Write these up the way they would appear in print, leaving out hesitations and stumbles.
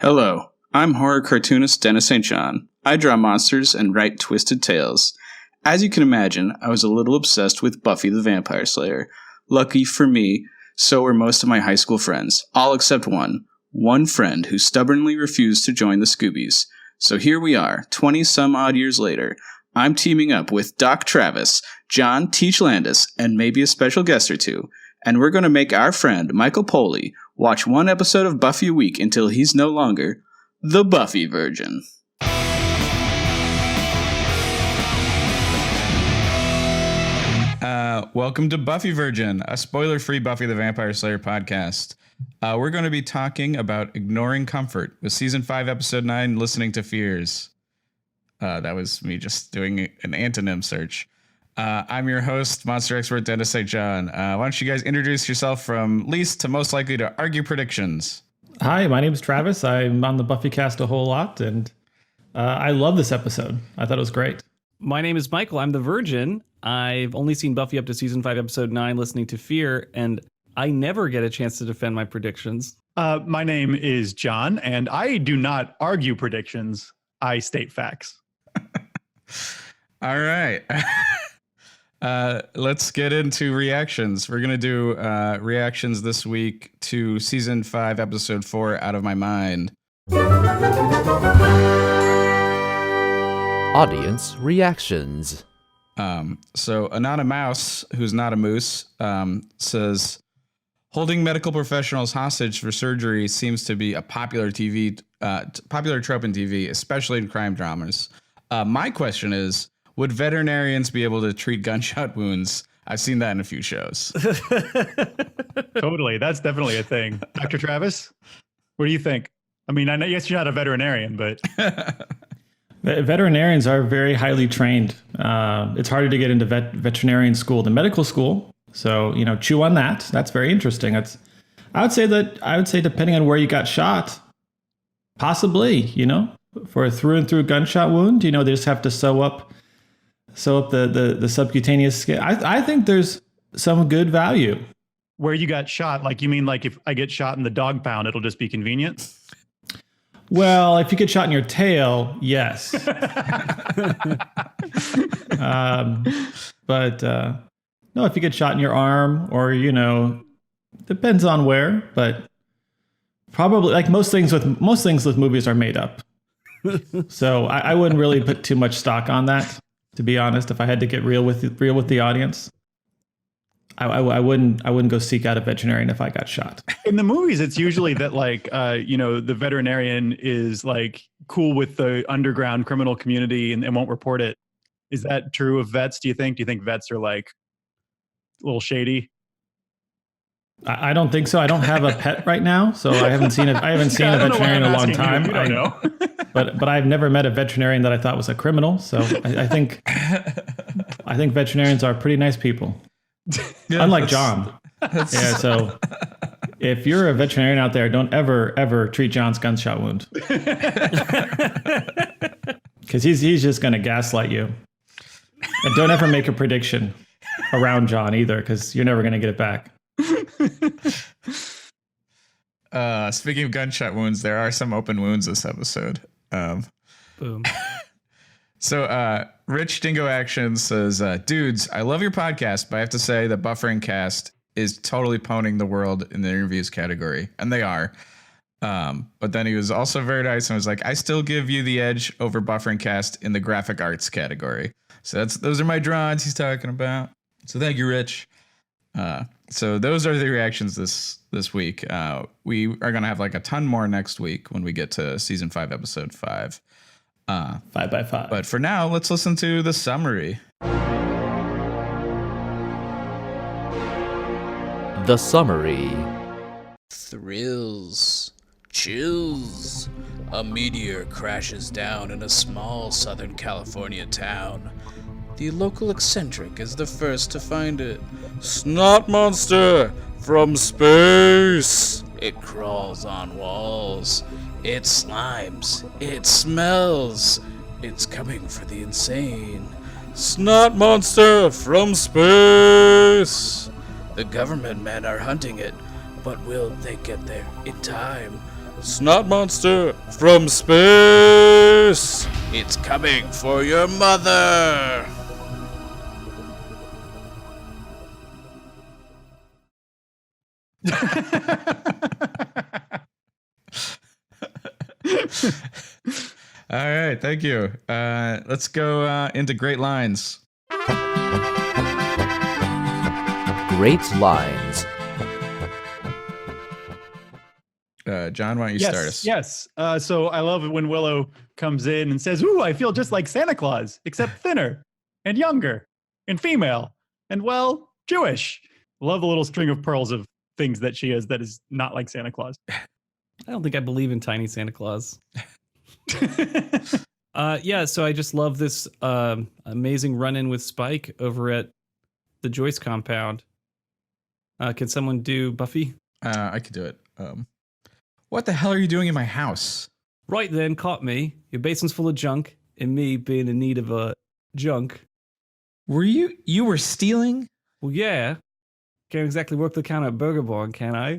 Hello, I'm horror cartoonist Dennis St. John. I draw monsters and write twisted tales. As you can imagine, I was a little obsessed with Buffy the Vampire Slayer. Lucky for me, so were most of my high school friends, all except one. One friend who stubbornly refused to join the Scoobies. So here we are, 20-some-odd years later. I'm teaming up with Doc Travis, John Teach Landis, and maybe a special guest or two. And we're going to make our friend, Michael Poley, watch one episode of Buffy a week until he's no longer the Buffy Virgin. Welcome to Buffy Virgin, a spoiler-free Buffy the Vampire Slayer podcast. We're going to be talking about ignoring comfort with Season 5, Episode 9, Listening to Fears. That was me just doing an antonym search. I'm your host, monster expert Dennis St. John. Why don't you guys introduce yourself from least to most likely to argue predictions? Hi, my name is Travis. I'm on the Buffy cast a whole lot, and I love this episode. I thought it was great. My name is Michael. I'm the Virgin. I've only seen Buffy up to Season 5, Episode 9, Listening to Fear, and I never get a chance to defend my predictions. My name is John, and I do not argue predictions. I state facts. All right. Let's get into reactions. We're going to do reactions this week to Season 5, Episode 4, Out of My Mind. Audience reactions. So Anana Mouse, who's not a moose, says, holding medical professionals hostage for surgery seems to be a popular trope in TV, especially in crime dramas. My question is, would veterinarians be able to treat gunshot wounds? I've seen that in a few shows. Totally. That's definitely a thing. Dr. Travis, what do you think? I mean, I know, yes, you're not a veterinarian, but... Veterinarians are very highly trained. It's harder to get into veterinarian school than medical school. So, chew on that. That's very interesting. I would say depending on where you got shot, possibly, for a through and through gunshot wound, they just have to sew up the subcutaneous skin. I think there's some good value. Where you got shot, like you mean like if I get shot in the dog pound, it'll just be convenient? Well, if you get shot in your tail, yes. But no, if you get shot in your arm or, depends on where, but probably like most things with movies are made up. So I wouldn't really put too much stock on that, to be honest. If I had to get real with the audience, I wouldn't go seek out a veterinarian if I got shot. In the movies, it's usually that the veterinarian is like cool with the underground criminal community and won't report it. Is that true of vets? Do you think vets are like a little shady? I don't think so. I don't have a pet right now, so I haven't seen a veterinarian in a long time. I don't know. but I've never met a veterinarian that I thought was a criminal. So I think veterinarians are pretty nice people. Yeah, unlike John. Yeah, so if you're a veterinarian out there, don't ever treat John's gunshot wound. Because he's just going to gaslight you. And don't ever make a prediction around John either, because you're never going to get it back. Speaking of gunshot wounds, there are some open wounds this episode. Boom. So Rich Dingo Action says, dudes, I love your podcast, but I have to say the buffering cast is totally pwning the world in the interviews category. And they are. But then he was also very nice and was like, I still give you the edge over buffering cast in the graphic arts category. So those are my drawings he's talking about. So thank you, Rich. So those are the reactions this week. We are going to have like a ton more next week when we get to Season 5, Episode 5. 5 by 5. But for now, let's listen to the summary. The summary. Thrills, chills. A meteor crashes down in a small Southern California town. The local eccentric is the first to find it. Snot monster from space. It crawls on walls. It slimes. It smells. It's coming for the insane. Snot monster from space. The government men are hunting it, but will they get there in time? Snot monster from space! It's coming for your mother! All right, thank you. Let's go into great lines. Great lines. John, why don't you start us? Yes. So I love it when Willow comes in and says, "Ooh, I feel just like Santa Claus, except thinner and younger and female and, well, Jewish." Love the little string of pearls of things that she is that is not like Santa Claus. I don't think I believe in tiny Santa Claus. Yeah, so I just love this amazing run-in with Spike over at the Joyce compound. Can someone do Buffy? I could do it. What the hell are you doing in my house? Right then, caught me. Your basement's full of junk, and me being in need of a junk. Were you were stealing? Well, yeah. Can't exactly work the counter at Burger Barn, can I?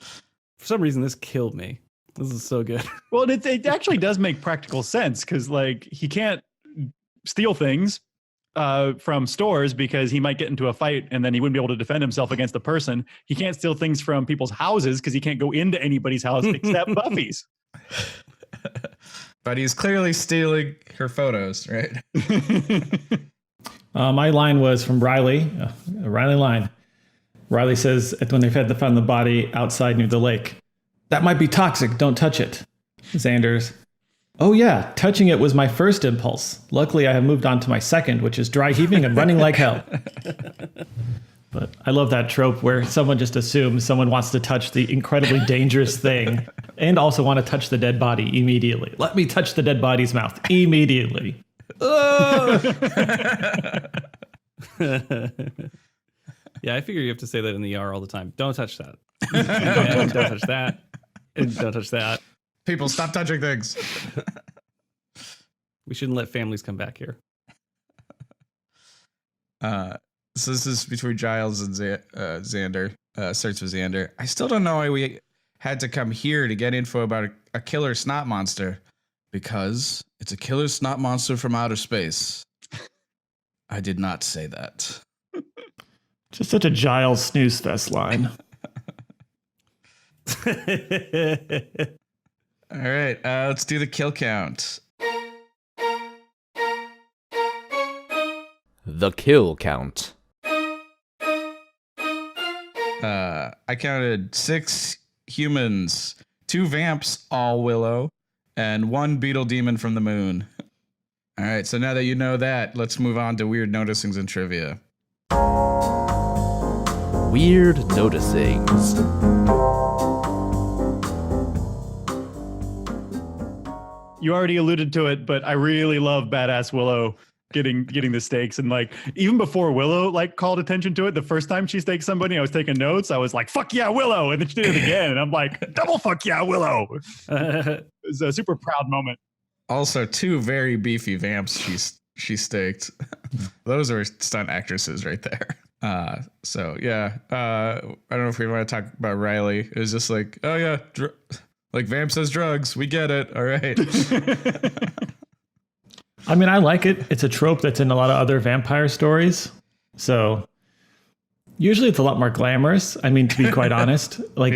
For some reason, this killed me. This is so good. Well, it actually does make practical sense because, like, he can't steal things from stores because he might get into a fight and then he wouldn't be able to defend himself against the person. He can't steal things from people's houses because he can't go into anybody's house except Buffy's. But he's clearly stealing her photos, right? My line was from Riley. A Riley line. Riley says when they've had to find the body outside near the lake, "That might be toxic. Don't touch it." Xander's, "Oh yeah, touching it was my first impulse. Luckily, I have moved on to my second, which is dry heaving and running like hell." But I love that trope where someone just assumes someone wants to touch the incredibly dangerous thing and also want to touch the dead body immediately. Let me touch the dead body's mouth immediately. Yeah, I figure you have to say that in the ER all the time. Don't touch that. Don't touch that. Don't touch that. People, stop touching things. We shouldn't let families come back here. So this is between Giles and Xander. Starts with Xander. "I still don't know why we had to come here to get info about a killer snot monster. Because it's a killer snot monster from outer space. I did not say that." Just such a Giles snooze fest line. All right, let's do the kill count. The kill count. I counted 6 humans, 2 vamps, all Willow, and 1 beetle demon from the moon. All right, so now that you know that, let's move on to weird noticings and trivia. Weird noticings. You already alluded to it, but I really love Badass Willow getting the stakes. And, like, even before Willow, like, called attention to it, the first time she staked somebody, I was taking notes. I was like, "Fuck yeah, Willow." And then she did it again. And I'm like, double fuck yeah, Willow. It was a super proud moment. Also, 2 very beefy vamps she staked. Those are stunt actresses right there. So yeah, I don't know if we want to talk about Riley. It was just like, oh yeah, like vamp says drugs. We get it. All right. I mean, I like it. It's a trope that's in a lot of other vampire stories. So usually it's a lot more glamorous. I mean, to be quite honest, like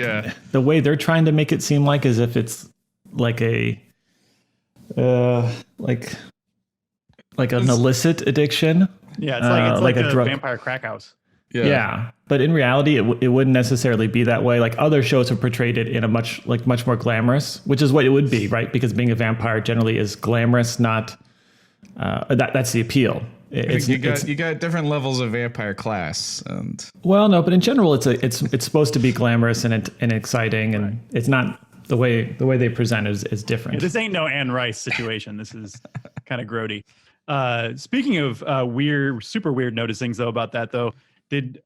the way they're trying to make it seem like as if it's like a like an illicit addiction. Yeah, it's like a drug. vampire crack house. Yeah. But in reality, it wouldn't necessarily be that way. Like other shows have portrayed it in a much more glamorous, which is what it would be, right? Because being a vampire generally is glamorous, not that's the appeal. You got different levels of vampire class, and well, no, but in general, it's supposed to be glamorous and exciting, and it's not the way they present is different. Yeah, this ain't no Anne Rice situation. This is kind of grody. Speaking of super weird noticings though about that though, did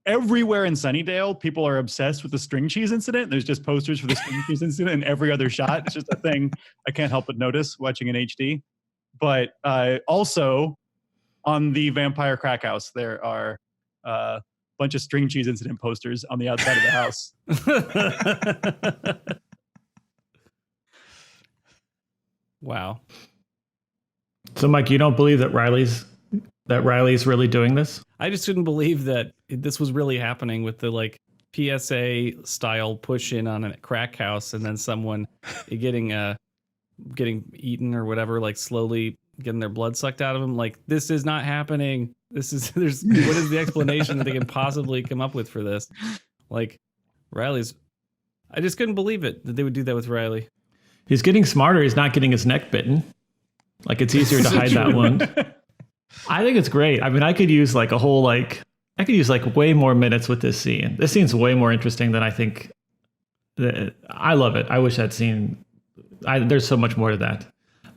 everywhere in Sunnydale people are obsessed with the string cheese incident? There's just posters for the string cheese incident in every other shot. It's just a thing I can't help but notice watching in HD. But also on the vampire crack house, there are bunch of string cheese incident posters on the outside of the house. Wow. So, Mike, you don't believe that Riley's really doing this? I just couldn't believe that this was really happening with the like PSA style push in on a crack house and then someone getting eaten or whatever, like slowly getting their blood sucked out of them. Like, this is not happening. What is the explanation that they can possibly come up with for this? Like, I just couldn't believe it that they would do that with Riley. He's getting smarter. He's not getting his neck bitten. Like, it's easier to hide that wound. I think it's great. I mean, I could use way more minutes with this scene. This scene's way more interesting than I think. I love it. I wish that scene. There's so much more to that.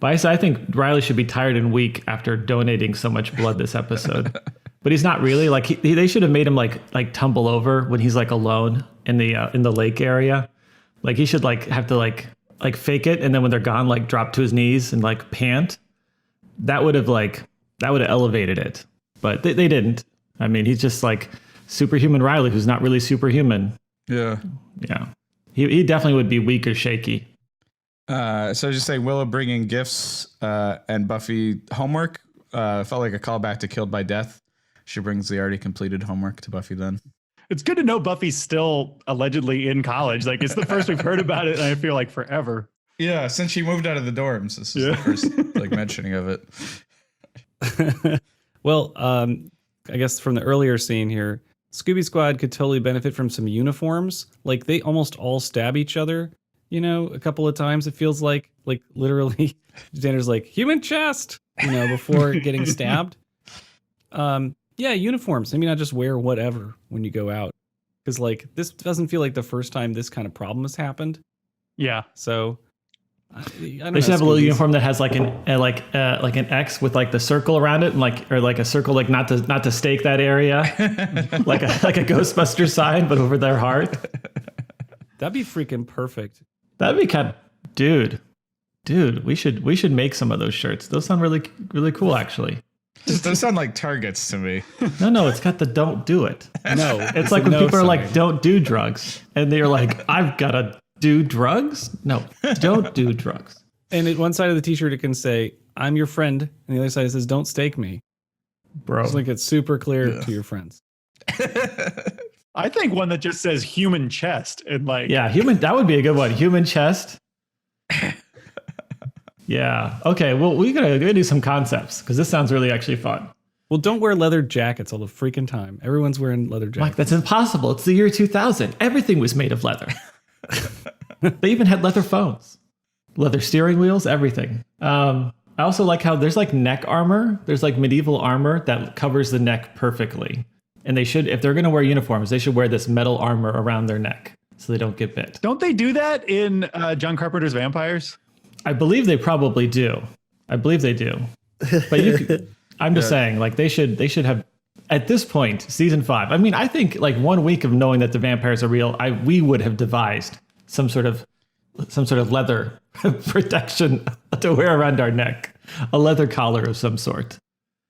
But I think Riley should be tired and weak after donating so much blood this episode. But he's not really. Like, they should have made him like tumble over when he's like alone in the lake area. Like, he should have to like fake it, and then when they're gone, like drop to his knees and like pant. That would have elevated it. But they didn't. I mean, he's just like superhuman Riley, who's not really superhuman. Yeah. Yeah. He definitely would be weak or shaky. So just say Willow bringing gifts and Buffy homework felt like a callback to Killed by Death. She brings the already completed homework to Buffy then. It's good to know Buffy's still allegedly in college. Like, it's the first we've heard about it, and I feel like forever. Yeah, since she moved out of the dorms, this is the first mentioning of it. Well, I guess from the earlier scene here, Scooby Squad could totally benefit from some uniforms. Like, they almost all stab each other, a couple of times. It feels like literally Xander's like, human chest, before getting stabbed. Yeah, uniforms. Maybe not just wear whatever when you go out. Because like, this doesn't feel like the first time this kind of problem has happened. Yeah. So They should have a little uniform that has like an X with like the circle around it, and or a circle not to stake that area, like a Ghostbuster sign, but over their heart. That'd be freaking perfect. That'd be kind of, dude. We should make some of those shirts. Those sound really really cool, actually. Those sound like targets to me. No, it's got the "don't do it." No, it's like when people are like, "Don't do drugs," and they're like, "I've got to do drugs." No, don't do drugs. And at one side of the t-shirt it can say, "I'm your friend," and the other side it says, "Don't stake me." Bro, just like it's super clear to your friends. I think one that just says "human chest" and human. That would be a good one. Human chest. Yeah. Okay. Well, we gotta do some concepts because this sounds really actually fun. Well, don't wear leather jackets all the freaking time. Everyone's wearing leather jackets. Mike, that's impossible. It's the year 2000. Everything was made of leather. They even had leather phones, leather steering wheels, everything. I also like how there's like neck armor. There's like medieval armor that covers the neck perfectly. And they should, if they're going to wear uniforms, they should wear this metal armor around their neck so they don't get bit. Don't they do that in John Carpenter's Vampires? I believe they probably do. But I'm just saying, like they should have at this point, season 5. I mean, I think like 1 week of knowing that the vampires are real, we would have devised some sort of leather protection to wear around our neck, a leather collar of some sort.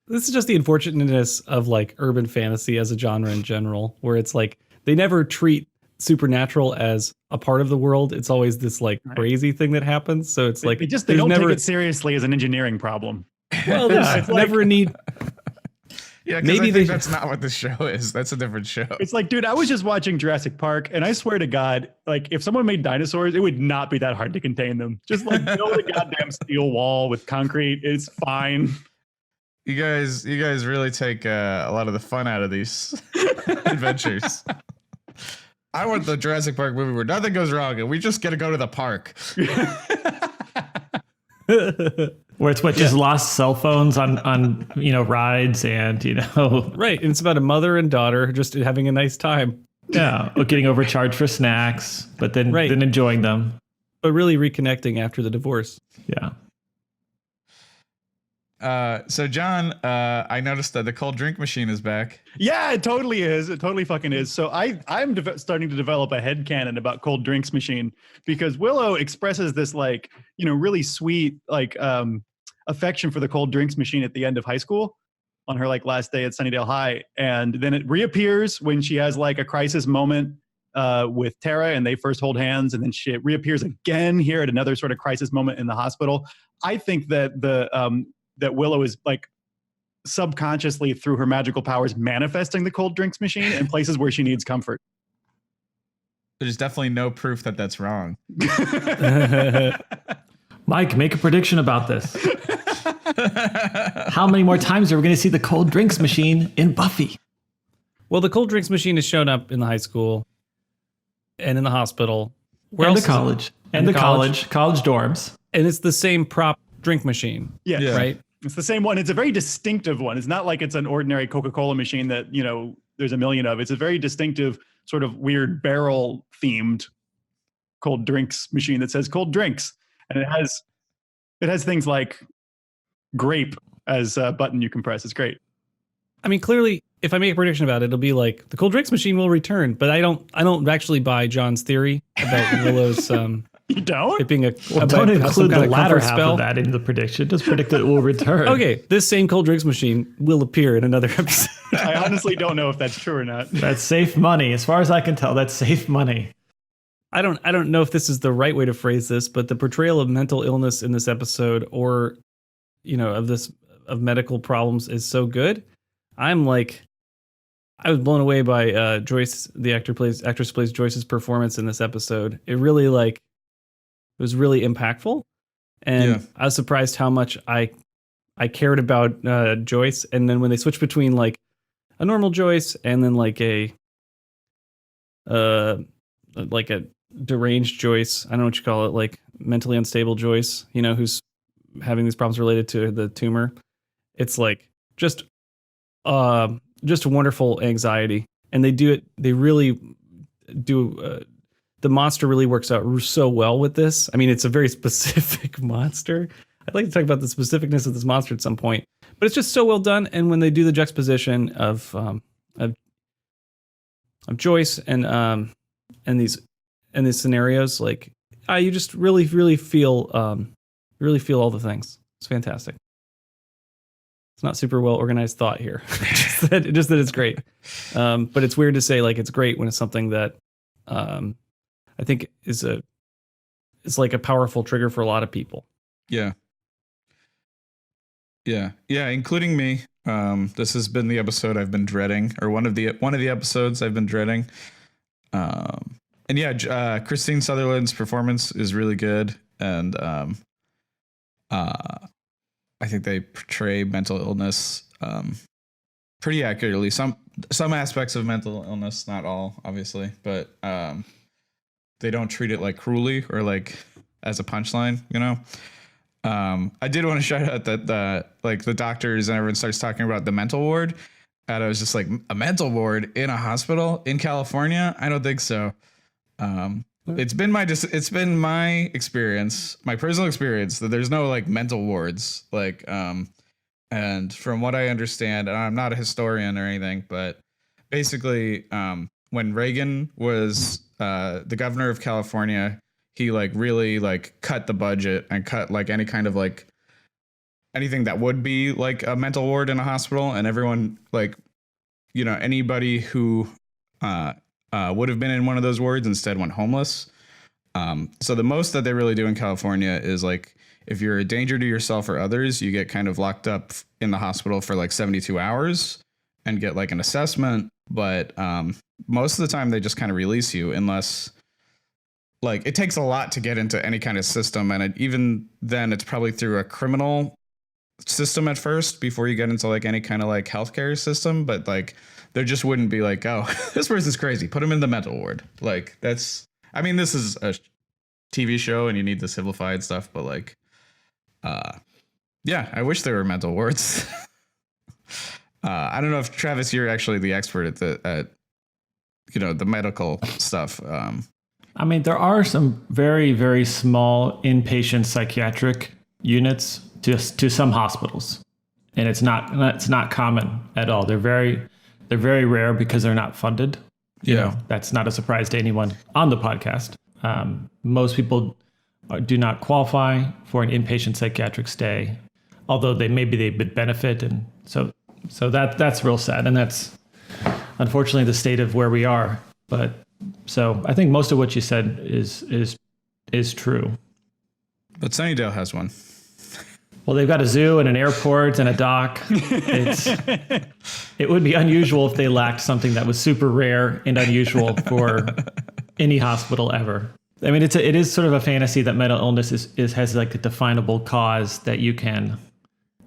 This is just the unfortunateness of like urban fantasy as a genre in general, where it's like they never treat supernatural as a part of the world. It's always this like crazy thing that happens. So it's like they don't take it seriously as an engineering problem. Well, there's never a need. Yeah, maybe I think that's not what the show is. That's a different show. It's like, dude, I was just watching Jurassic Park, and I swear to God, like if someone made dinosaurs, it would not be that hard to contain them. Just like build a goddamn steel wall with concrete. It's fine. You guys really take a lot of the fun out of these adventures. I want the Jurassic Park movie where nothing goes wrong and we just get to go to the park. Where it's just lost cell phones on rides and right, and it's about a mother and daughter just having a nice time. Yeah, getting overcharged for snacks, but then enjoying them, but really reconnecting after the divorce. Yeah. So John, I noticed that the cold drink machine is back. Yeah, it totally is. It totally fucking is. So I'm starting to develop a headcanon about cold drinks machine because Willow expresses this like, really sweet, like affection for the cold drinks machine at the end of high school. on her like last day at Sunnydale High. And then it reappears when she has like a crisis moment with Tara and they first hold hands, and then she reappears again here at another sort of crisis moment in the hospital. I think that that Willow is like subconsciously through her magical powers manifesting the cold drinks machine in places where she needs comfort. There's definitely no proof that that's wrong. Mike, make a prediction about this. How many more times are we going to see the cold drinks machine in Buffy? Well, the cold drinks machine has shown up in the high school and in the hospital. And the college. And the college dorms. And it's the same prop drink machine. Yeah. Right? It's the same one. It's a very distinctive one. It's not like it's an ordinary Coca-Cola machine that, you know, there's a million of. It's a very distinctive, sort of weird barrel themed cold drinks machine that says cold drinks. And it has things like grape as a button you can press. It's great. I mean, clearly, if I make a prediction about it, it'll be like the cold drinks machine will return. But I don't actually buy John's theory about Willow's You don't? it being a Well, don't include the latter half of that in the prediction. Just predict that it will return. Okay, this same cold drinks machine will appear in another episode. I honestly don't know if that's true or not. That's safe money. As far as I can tell, that's safe money. I don't know if this is the right way to phrase this, but the portrayal of mental illness in this episode, or of medical problems, is so good. I was blown away by Joyce, the actress plays Joyce's performance in this episode. It was really impactful, and I was surprised how much I cared about Joyce. And then when they switched between like a normal Joyce and then like a deranged Joyce, I don't know what you call it, like mentally unstable Joyce, you know, who's having these problems related to the tumor. It's like just wonderful anxiety, and they really do. The monster really works out so well with this. I mean, it's a very specific monster. I'd like to talk about the specificness of this monster at some point, but it's just so well done. And when they do the juxtaposition of Joyce and these scenarios, like you just really feel all the things. It's fantastic. It's not super well organized thought here. just that it's great. But it's weird to say like it's great when it's something that I think it's like a powerful trigger for a lot of people. Yeah, including me. This has been the episode I've been dreading, or one of the episodes I've been dreading. And yeah, Christine Sutherland's performance is really good, and I think they portray mental illness pretty accurately. Some aspects of mental illness, not all, obviously, but they don't treat it like cruelly or like as a punchline, you know. I did want to shout out that the doctors and everyone starts talking about the mental ward, and I was just like, a mental ward in a hospital in California? I don't think so. It's been my experience, my personal experience, that there's no like mental wards, like and from what I understand, and I'm not a historian or anything, but basically when Reagan was the governor of California, he like really like cut the budget and cut like any kind of like anything that would be like a mental ward in a hospital, and everyone, like, you know, anybody who would have been in one of those wards instead went homeless. So the most that they really do in California is like, if you're a danger to yourself or others, you get kind of locked up in the hospital for like 72 hours and get like an assessment. But most of the time they just kind of release you, unless like it takes a lot to get into any kind of system. And even then it's probably through a criminal system at first before you get into like any kind of like healthcare system. But like, there just wouldn't be like, oh, this person's crazy, put him in the mental ward. Like, that's, I mean, this is a TV show and you need the simplified stuff, but like, yeah, I wish there were mental wards. I don't know if Travis, you're actually the expert at you know, the medical stuff. I mean, there are some very, very small inpatient psychiatric units to some hospitals, and it's not common at all. They're very rare because they're not funded. You know, that's not a surprise to anyone on the podcast. Most people do not qualify for an inpatient psychiatric stay, although they would benefit. And so So that's real sad, and that's unfortunately the state of where we are. But so I think most of what you said is true. But Sunnydale has one. Well, they've got a zoo and an airport and a dock. It would be unusual if they lacked something that was super rare and unusual for any hospital ever. I mean, it is sort of a fantasy that mental illness has like a definable cause that you can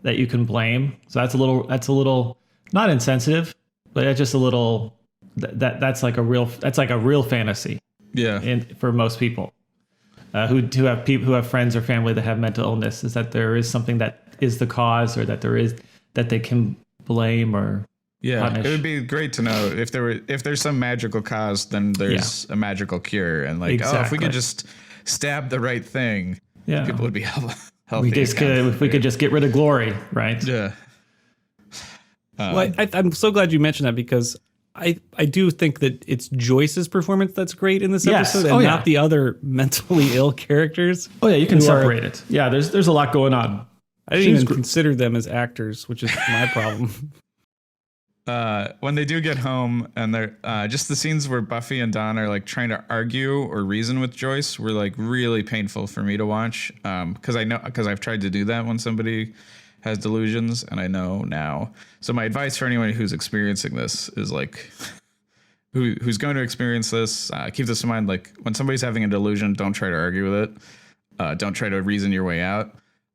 blame. So that's a little not insensitive, but it's just a little that's like a real fantasy. Yeah. For most people. Who have friends or family that have mental illness, is that there is something that is the cause, or that they can blame or punish. It would be great to know if there's some magical cause, then there's a magical cure, and like exactly. if we could just stab the right thing, people would be healthy. If we could just get rid of glory, right? Yeah. Well, I'm so glad you mentioned that, because I do think that it's Joyce's performance that's great in this episode, and not the other mentally ill characters. Oh yeah, you can separate it. Yeah, there's a lot going on. I didn't even consider them as actors, which is my problem. When they do get home, and they're just the scenes where Buffy and Dawn are like trying to argue or reason with Joyce were like really painful for me to watch, because I've tried to do that when somebody has delusions, and I know now. So my advice for anyone who's experiencing this is like, who's going to experience this, keep this in mind. Like, when somebody's having a delusion, don't try to argue with it. Don't try to reason your way out.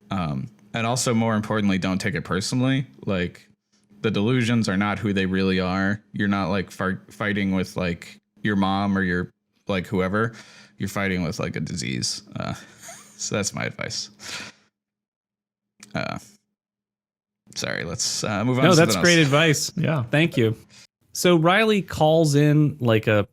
And also, more importantly, don't take it personally. Like, the delusions are not who they really are. You're not like fighting with like your mom or your like whoever. You're fighting with like a disease. So that's my advice. Sorry, let's move on. No, to that's something great else. advice. Yeah. Thank you. So Riley calls in like a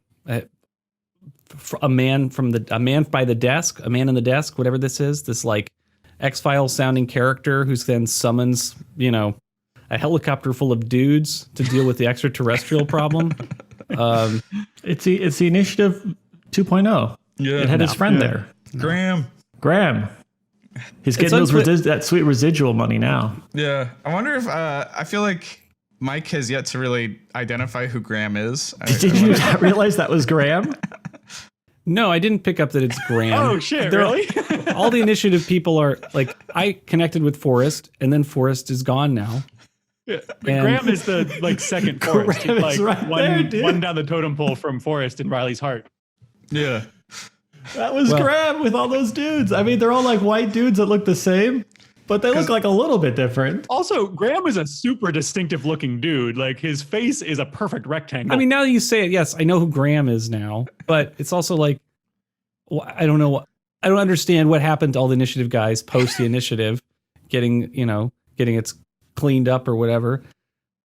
man by the desk, a man in the desk, whatever this is, this like X-Files sounding character who then summons, a helicopter full of dudes to deal with the extraterrestrial problem. It's the Initiative 2.0. Yeah, it had his friend there, Graham. He's getting that sweet residual money now. Yeah, I wonder if I feel like Mike has yet to really identify who Graham is. Did you not realize that was Graham? No, I didn't pick up that it's Graham. Oh shit! Really? All the Initiative people are like, I connected with Forrest, and then Forrest is gone now. Yeah. Graham is the second Forrest. He's like one down the totem pole from Forrest in Riley's heart. Yeah. That was Graham with all those dudes. I mean, they're all like white dudes that look the same, but they look like a little bit different. Also, Graham is a super distinctive looking dude. Like, his face is a perfect rectangle. I mean, now that you say it, yes, I know who Graham is now, but it's also like, I don't know. I don't understand what happened to all the Initiative guys post the Initiative getting it cleaned up or whatever,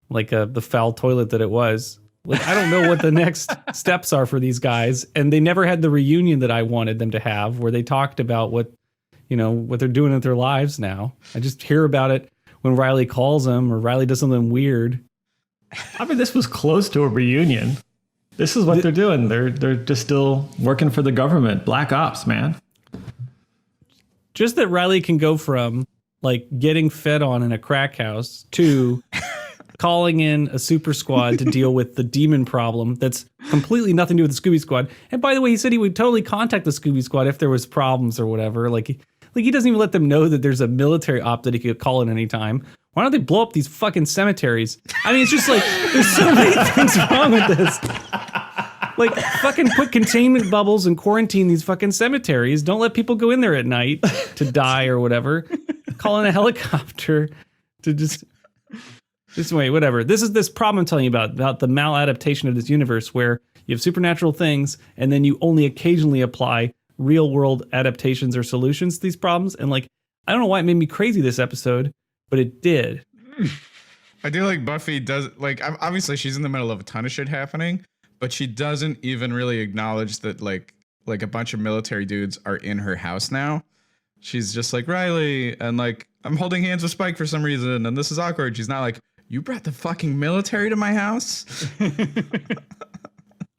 like the foul toilet that it was. Like, I don't know what the next steps are for these guys. And they never had the reunion that I wanted them to have, where they talked about what they're doing with their lives now. I just hear about it when Riley calls them, or Riley does something weird. I mean, this was close to a reunion. This is what they're doing. They're just still working for the government. Black ops, man. Just that Riley can go from like getting fed on in a crack house to calling in a super squad to deal with the demon problem that's completely nothing to do with the Scooby Squad. And by the way, he said he would totally contact the Scooby Squad if there was problems or whatever. Like he doesn't even let them know that there's a military op that he could call in anytime. Why don't they blow up these fucking cemeteries? I mean, it's just like, there's so many things wrong with this. Like, fucking put containment bubbles and quarantine these fucking cemeteries. Don't let people go in there at night to die or whatever. Call in a helicopter to just wait, whatever. This is this problem I'm telling you about the maladaptation of this universe, where you have supernatural things and then you only occasionally apply real world adaptations or solutions to these problems. And like, I don't know why it made me crazy this episode, but it did. I do like Buffy does, like, obviously she's in the middle of a ton of shit happening, but she doesn't even really acknowledge that like a bunch of military dudes are in her house now. She's just like, Riley, and like, I'm holding hands with Spike for some reason, and this is awkward. She's not like, you brought the fucking military to my house?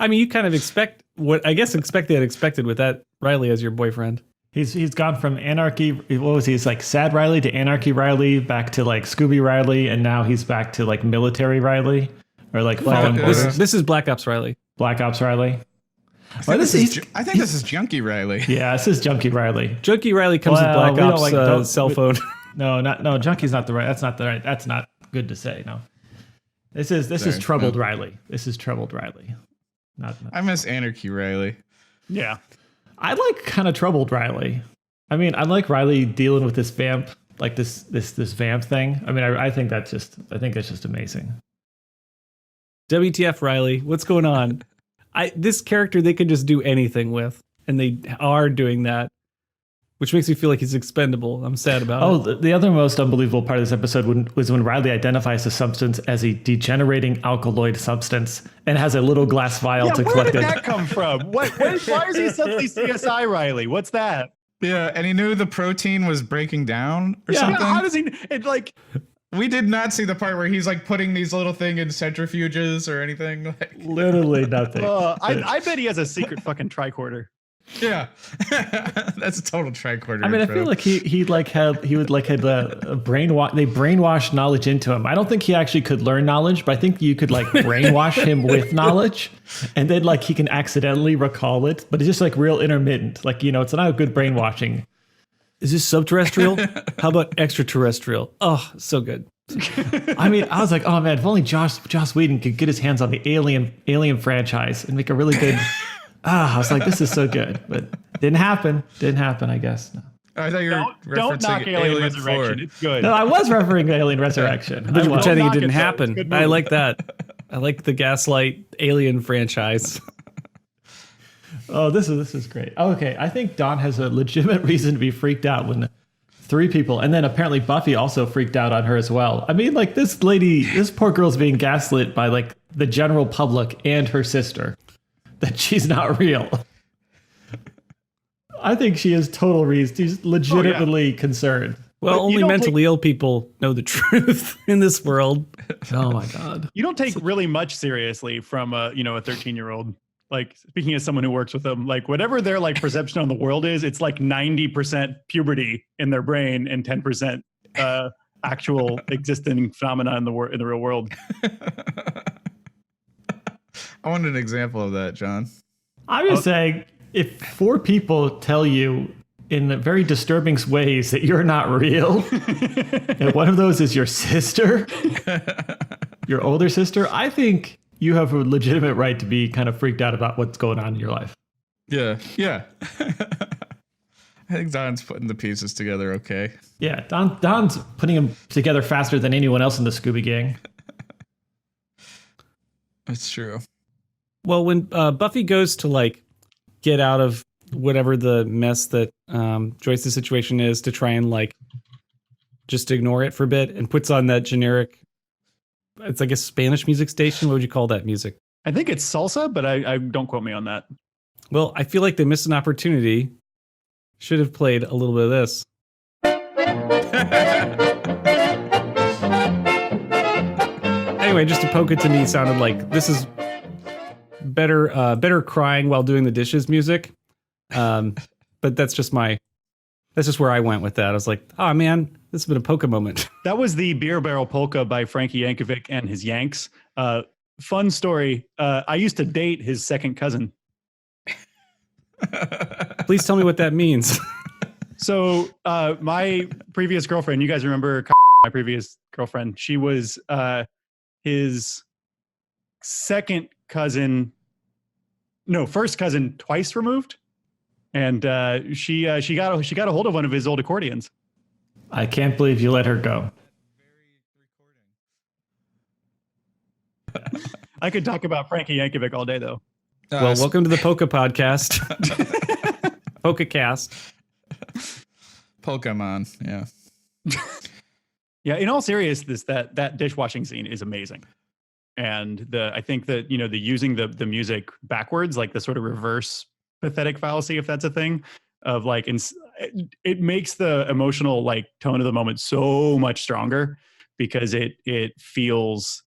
I mean, you kind of expect the unexpected with that Riley as your boyfriend. He's gone from anarchy. What was he? He's like sad Riley to anarchy Riley, back to like Scooby Riley, and now he's back to like military Riley, or like fallen orders. This is Black Ops Riley. Black Ops Riley. I think this is Junkie Riley. Yeah, this is Junkie Riley. Junkie Riley comes with Black Ops cell phone. No, Junkie's not the right. That's not good to say. No, this is Troubled Riley. This is Troubled Riley. Not. I miss Anarchy Riley. Yeah. I like kind of Troubled Riley. I mean, I like Riley dealing with this vamp, like this vamp thing. I mean, I think that's just amazing. WTF Riley? What's going on? This character they could just do anything with, and they are doing that, which makes me feel like he's expendable. I'm sad about it. The other most unbelievable part of this episode was when Riley identifies the substance as a degenerating alkaloid substance and has a little glass vial to collect it. Where did that come from? Why is he suddenly CSI Riley? What's that? Yeah, and he knew the protein was breaking down or something. How does he? It like. We did not see the part where he's like putting these little thing in centrifuges or anything. Like literally nothing. I bet he has a secret fucking tricorder. Yeah, that's a total tricorder. I mean, I feel like he had a brainwash. They brainwashed knowledge into him. I don't think he actually could learn knowledge, but I think you could like brainwash him with knowledge, and then like he can accidentally recall it. But it's just like real intermittent. Like it's not a good brainwashing. Is this subterrestrial? How about extraterrestrial? Oh, so good. I mean, I was like, oh man, if only Joss Whedon could get his hands on the Alien franchise and make a really good. I was like, this is so good, but didn't happen. I guess. No. I thought you were don't knock Alien Resurrection. 4. It's good. No, I was referring to Alien Resurrection. I'm just pretending it didn't It's happen. good I movie. like that. I like the Gaslight Alien franchise. Oh, this is great. Okay, I think Dawn has a legitimate reason to be freaked out when 3 people, and then apparently Buffy also freaked out on her as well. I mean, like this poor girl's being gaslit by like the general public and her sister that she's not real. I think she has total reason. She's legitimately concerned. Well, only mentally ill people know the truth in this world. Oh my God. You don't take really much seriously from a 13-year-old. Like speaking as someone who works with them, like whatever their like perception on the world is, it's like 90% puberty in their brain and 10% actual existing phenomena in the real world. I want an example of that, John. I'm just saying, if 4 people tell you in very disturbing ways that you're not real, and one of those is your sister, your older sister, I think you have a legitimate right to be kind of freaked out about what's going on in your life. Yeah. I think Don's putting the pieces together okay. Yeah, Don's putting them together faster than anyone else in the Scooby Gang. That's true. Well, when Buffy goes to like get out of whatever the mess that Joyce's situation is to try and like just ignore it for a bit and puts on that generic, it's like a Spanish music station. What would you call that music? I think it's salsa, but I don't quote me on that. Well, I feel like they missed an opportunity. Should have played a little bit of this. Anyway, just to poke it to me sounded like this is better crying while doing the dishes music. But that's just where I went with that. I was like, oh man, this has been a polka moment. That was the Beer Barrel Polka by Frankie Yankovic and his Yanks. Fun story. I used to date his second cousin. Please tell me what that means. So my previous girlfriend, you guys remember my previous girlfriend? She was his second cousin. No, first cousin twice removed. And she got a hold of one of his old accordions. I can't believe you let her go. I could talk about Frankie Yankovic all day, though. Well, welcome to the Polka podcast. Polka cast. Pokemon, yeah. Yeah, in all seriousness, that dishwashing scene is amazing. And I think that, the using the music backwards, like the sort of reverse pathetic fallacy, if that's a thing, of like, it makes the emotional like tone of the moment so much stronger because it feels,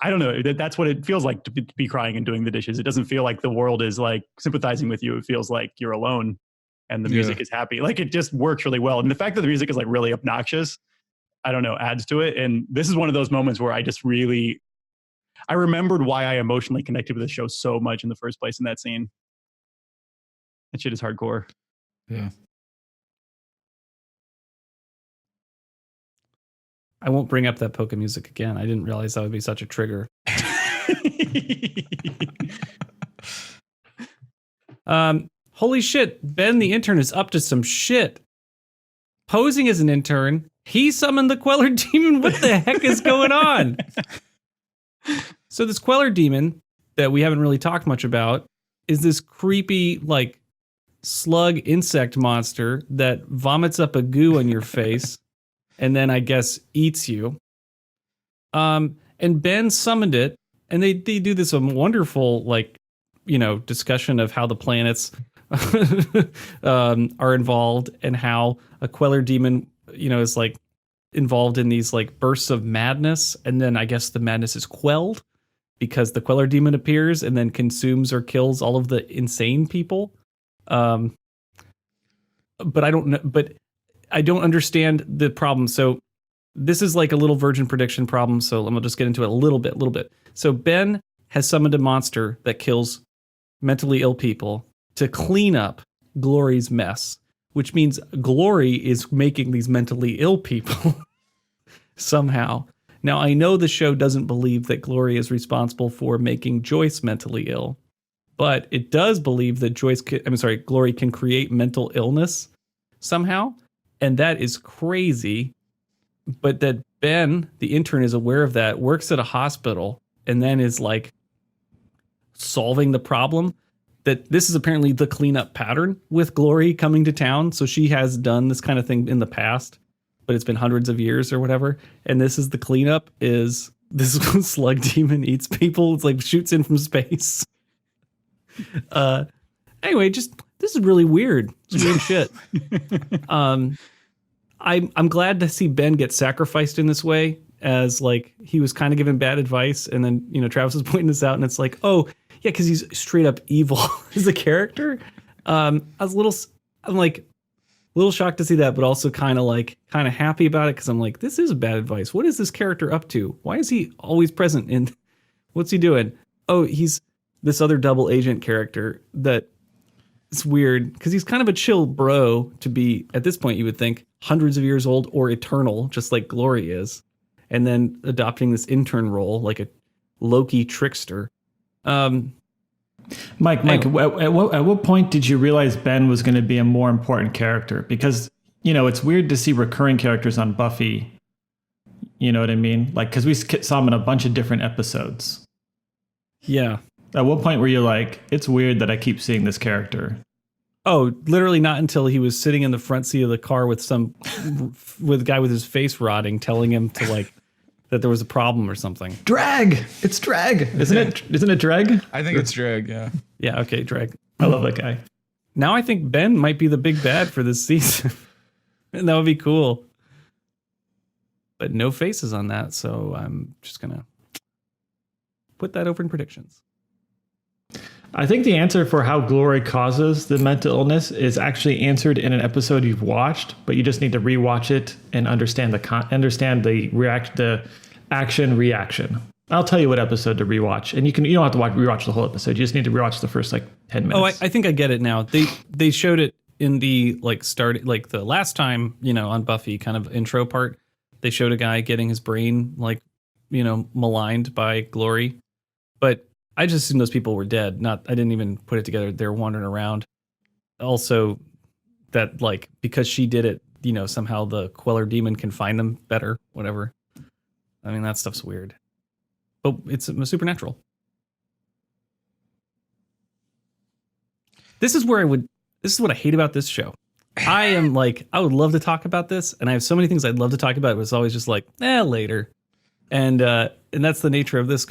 I don't know, that's what it feels like to be crying and doing the dishes. It doesn't feel like the world is like sympathizing with you. It feels like you're alone and the music is happy. Like it just works really well. And the fact that the music is like really obnoxious, I don't know, adds to it. And this is one of those moments where I remembered why I emotionally connected with the show so much in the first place in that scene. That shit is hardcore. Yeah. I won't bring up that polka music again. I didn't realize that would be such a trigger. Holy shit, Ben the intern is up to some shit. Posing as an intern, he summoned the Queller demon. What the heck is going on? So this Queller demon that we haven't really talked much about is this creepy, like, slug insect monster that vomits up a goo on your face and then I guess eats you. And Ben summoned it, and they do this wonderful, like, you know, discussion of how the planets are involved and how a Queller demon, you know, is like involved in these like bursts of madness, and then I guess the madness is quelled because the Queller demon appears and then consumes or kills all of the insane people. But I don't know. But I don't understand the problem. So this is like a little Virgin prediction problem. So let me just get into it a little bit. So Ben has summoned a monster that kills mentally ill people to clean up Glory's mess, which means Glory is making these mentally ill people somehow. Now, I know the show doesn't believe that Glory is responsible for making Joyce mentally ill, but it does believe that Glory can create mental illness somehow. And that is crazy. But that Ben, the intern, is aware of that, works at a hospital, and then is like solving the problem. That this is apparently the cleanup pattern with Glory coming to town. So she has done this kind of thing in the past, but it's been hundreds of years or whatever. And this is the cleanup, is this slug demon eats people. It's like shoots in from space. Anyway, this is really weird. It's weird shit. I'm glad to see Ben get sacrificed in this way, as like he was kind of given bad advice, and then, you know, Travis was pointing this out, and it's like, oh yeah, because he's straight up evil as a character. I'm a little shocked to see that, but also kind of happy about it, because I'm like, this is bad advice. What is this character up to? Why is he always present? And what's he doing? Oh, he's this other double agent character that. It's weird because he's kind of a chill bro to be, at this point, you would think, hundreds of years old or eternal, just like Glory is. And then adopting this intern role like a Loki trickster. Mike, at what point did you realize Ben was going to be a more important character? Because, you know, it's weird to see recurring characters on Buffy. You know what I mean? Like, because we saw him in a bunch of different episodes. Yeah. At what point were you like, it's weird that I keep seeing this character? Oh, literally not until he was sitting in the front seat of the car with a guy with his face rotting, telling him to like that there was a problem or something. Drag! It's Drag! Isn't it Drag? I think it's Drag, yeah. Yeah, okay, Drag. I love that guy. Now I think Ben might be the big bad for this season. And that would be cool. But no faces on that, so I'm just going to put that over in predictions. I think the answer for how Glory causes the mental illness is actually answered in an episode you've watched, but you just need to rewatch it and understand the action reaction. I'll tell you what episode to rewatch, and you don't have to rewatch the whole episode. You just need to rewatch the first 10 minutes. Oh, I think I get it now. They showed it in the the last time, on Buffy kind of intro part. They showed a guy getting his brain maligned by Glory, but I just assumed those people were dead. I didn't even put it together. They're wandering around. Also, that because she did it, somehow the Queller demon can find them better. Whatever. I mean, that stuff's weird, but it's supernatural. This is what I hate about this show. I am I would love to talk about this, and I have so many things I'd love to talk about, but it's always just later. And that's the nature of this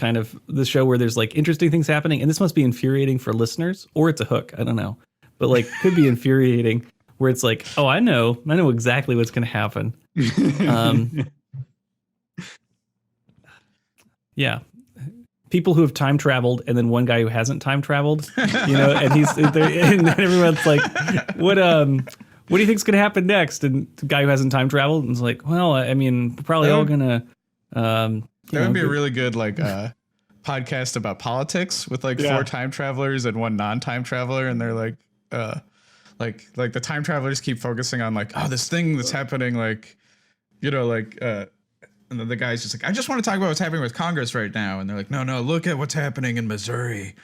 show, where there's interesting things happening, and this must be infuriating for listeners, or it's a hook. I don't know, but could be infuriating where it's oh, I know exactly what's going to happen. Yeah, people who have time traveled and then one guy who hasn't time traveled, and he's there, and everyone's like, what do you think's going to happen next? And the guy who hasn't time traveled is like, well, I mean, we're probably all going to, that would be a really good, podcast about politics with 4 time travelers and 1 non-time traveler. And they're like the time travelers keep focusing on this thing that's happening, and then the guy's just like, I just want to talk about what's happening with Congress right now. And they're like, no, look at what's happening in Missouri.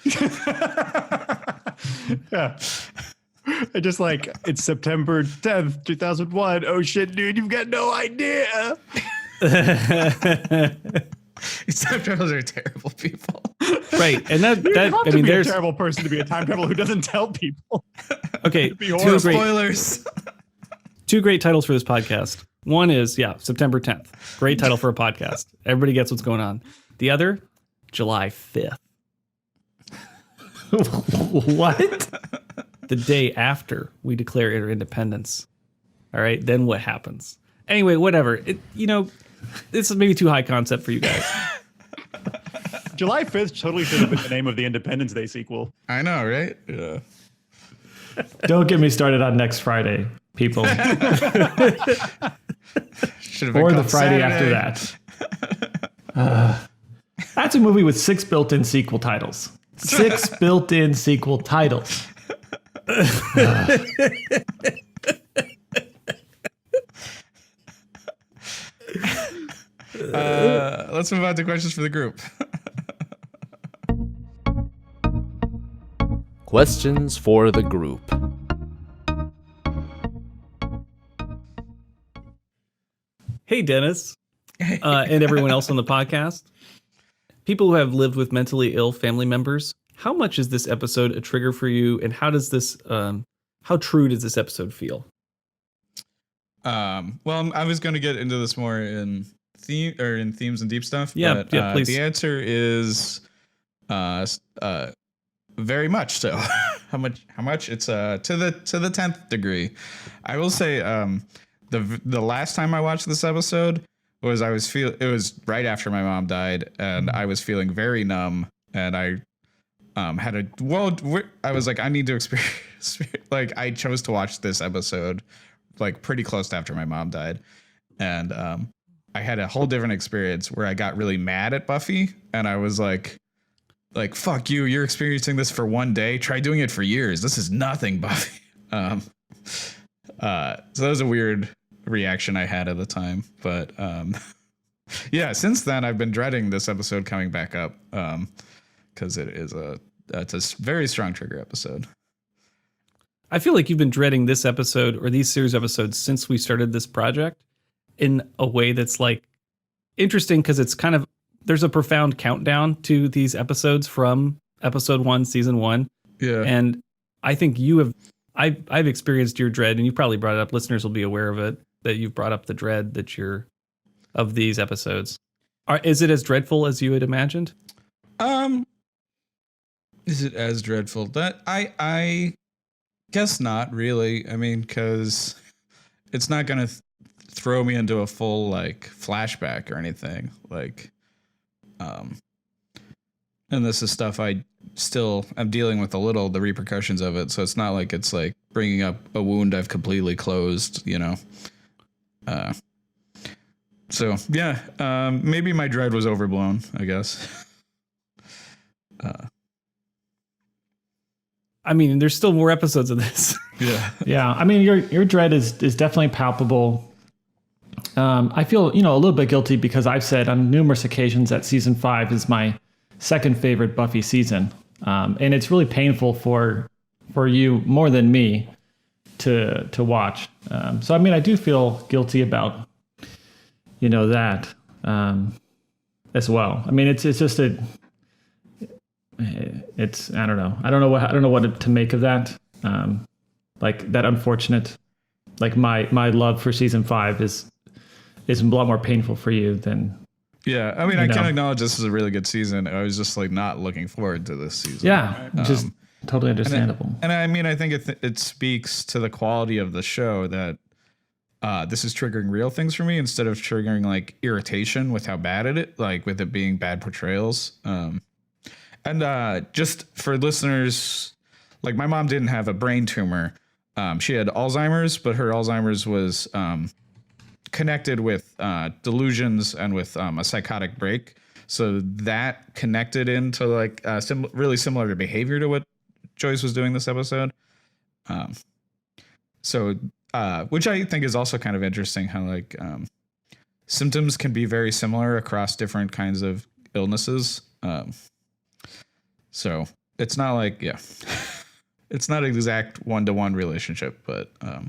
Yeah. I just it's September 10th, 2001. Oh shit, dude, you've got no idea. These time travelers are terrible people. Right. And there's a terrible person to be a time traveler who doesn't tell people. Okay. Spoilers. 2 great titles for this podcast. One is, September 10th. Great title for a podcast. Everybody gets what's going on. The other, July 5th. What? The day after we declare our independence. All right. Then what happens? Anyway, whatever. This is maybe too high concept for you guys. July 5th totally should have been the name of the Independence Day sequel. I know, right? Yeah. Don't get me started on next Friday, people. Or the Friday after that. That's a movie with 6 built-in sequel titles. 6 built-in sequel titles. Let's move on to questions for the group. Questions for the group. Hey, Dennis, and everyone else on the podcast. People who have lived with mentally ill family members, how much is this episode a trigger for you, and how true does this episode feel? Well, I was going to get into this more in themes and deep stuff. Yeah, but, please. The answer is very much so. How much? It's to the 10th degree. I will say the last time I watched this episode was it was right after my mom died, and I was feeling very numb, and I I was like, I need to experience I chose to watch this episode pretty close to after my mom died, and I had a whole different experience where I got really mad at Buffy, and I was like fuck you, you're experiencing this for one day, try doing it for years, this is nothing, Buffy. So that was a weird reaction I had at the time, but yeah, since then I've been dreading this episode coming back up, because it's a very strong trigger episode. I feel like you've been dreading this episode or these series episodes since we started this project in a way that's interesting, because it's kind of, there's a profound countdown to these episodes from episode 1, season 1. Yeah. And I think I've experienced your dread, and you probably brought it up. Listeners will be aware of it, that you've brought up the dread of these episodes. Is it as dreadful as you had imagined? Is it as dreadful? That I guess not really. I mean, because it's not gonna throw me into a full flashback or anything. And this is stuff I'm dealing with the repercussions of it. So it's not like it's bringing up a wound I've completely closed, So yeah, maybe my dread was overblown, I guess. I mean, there's still more episodes of this. Yeah. Yeah. I mean, your dread is definitely palpable. I feel, a little bit guilty because I've said on numerous occasions that season 5 is my second favorite Buffy season. And it's really painful for you more than me to watch. So, I mean, I do feel guilty about, that as well. I mean, it's just I don't know. I don't know what to make of that. That unfortunate, my love for season 5 is a lot more painful for you than. Yeah, I mean, I can acknowledge this is a really good season. I was just not looking forward to this season. Yeah, just totally understandable. And I mean, I think it speaks to the quality of the show that this is triggering real things for me instead of triggering irritation with how bad it is, with it being bad portrayals. And just for listeners, like my mom didn't have a brain tumor. She had Alzheimer's, but her Alzheimer's was connected with delusions and with a psychotic break. So that connected into like really similar to behavior to what Joyce was doing this episode. Which I think is also kind of interesting how like symptoms can be very similar across different kinds of illnesses. So it's not like, it's not an exact one-to-one relationship, but I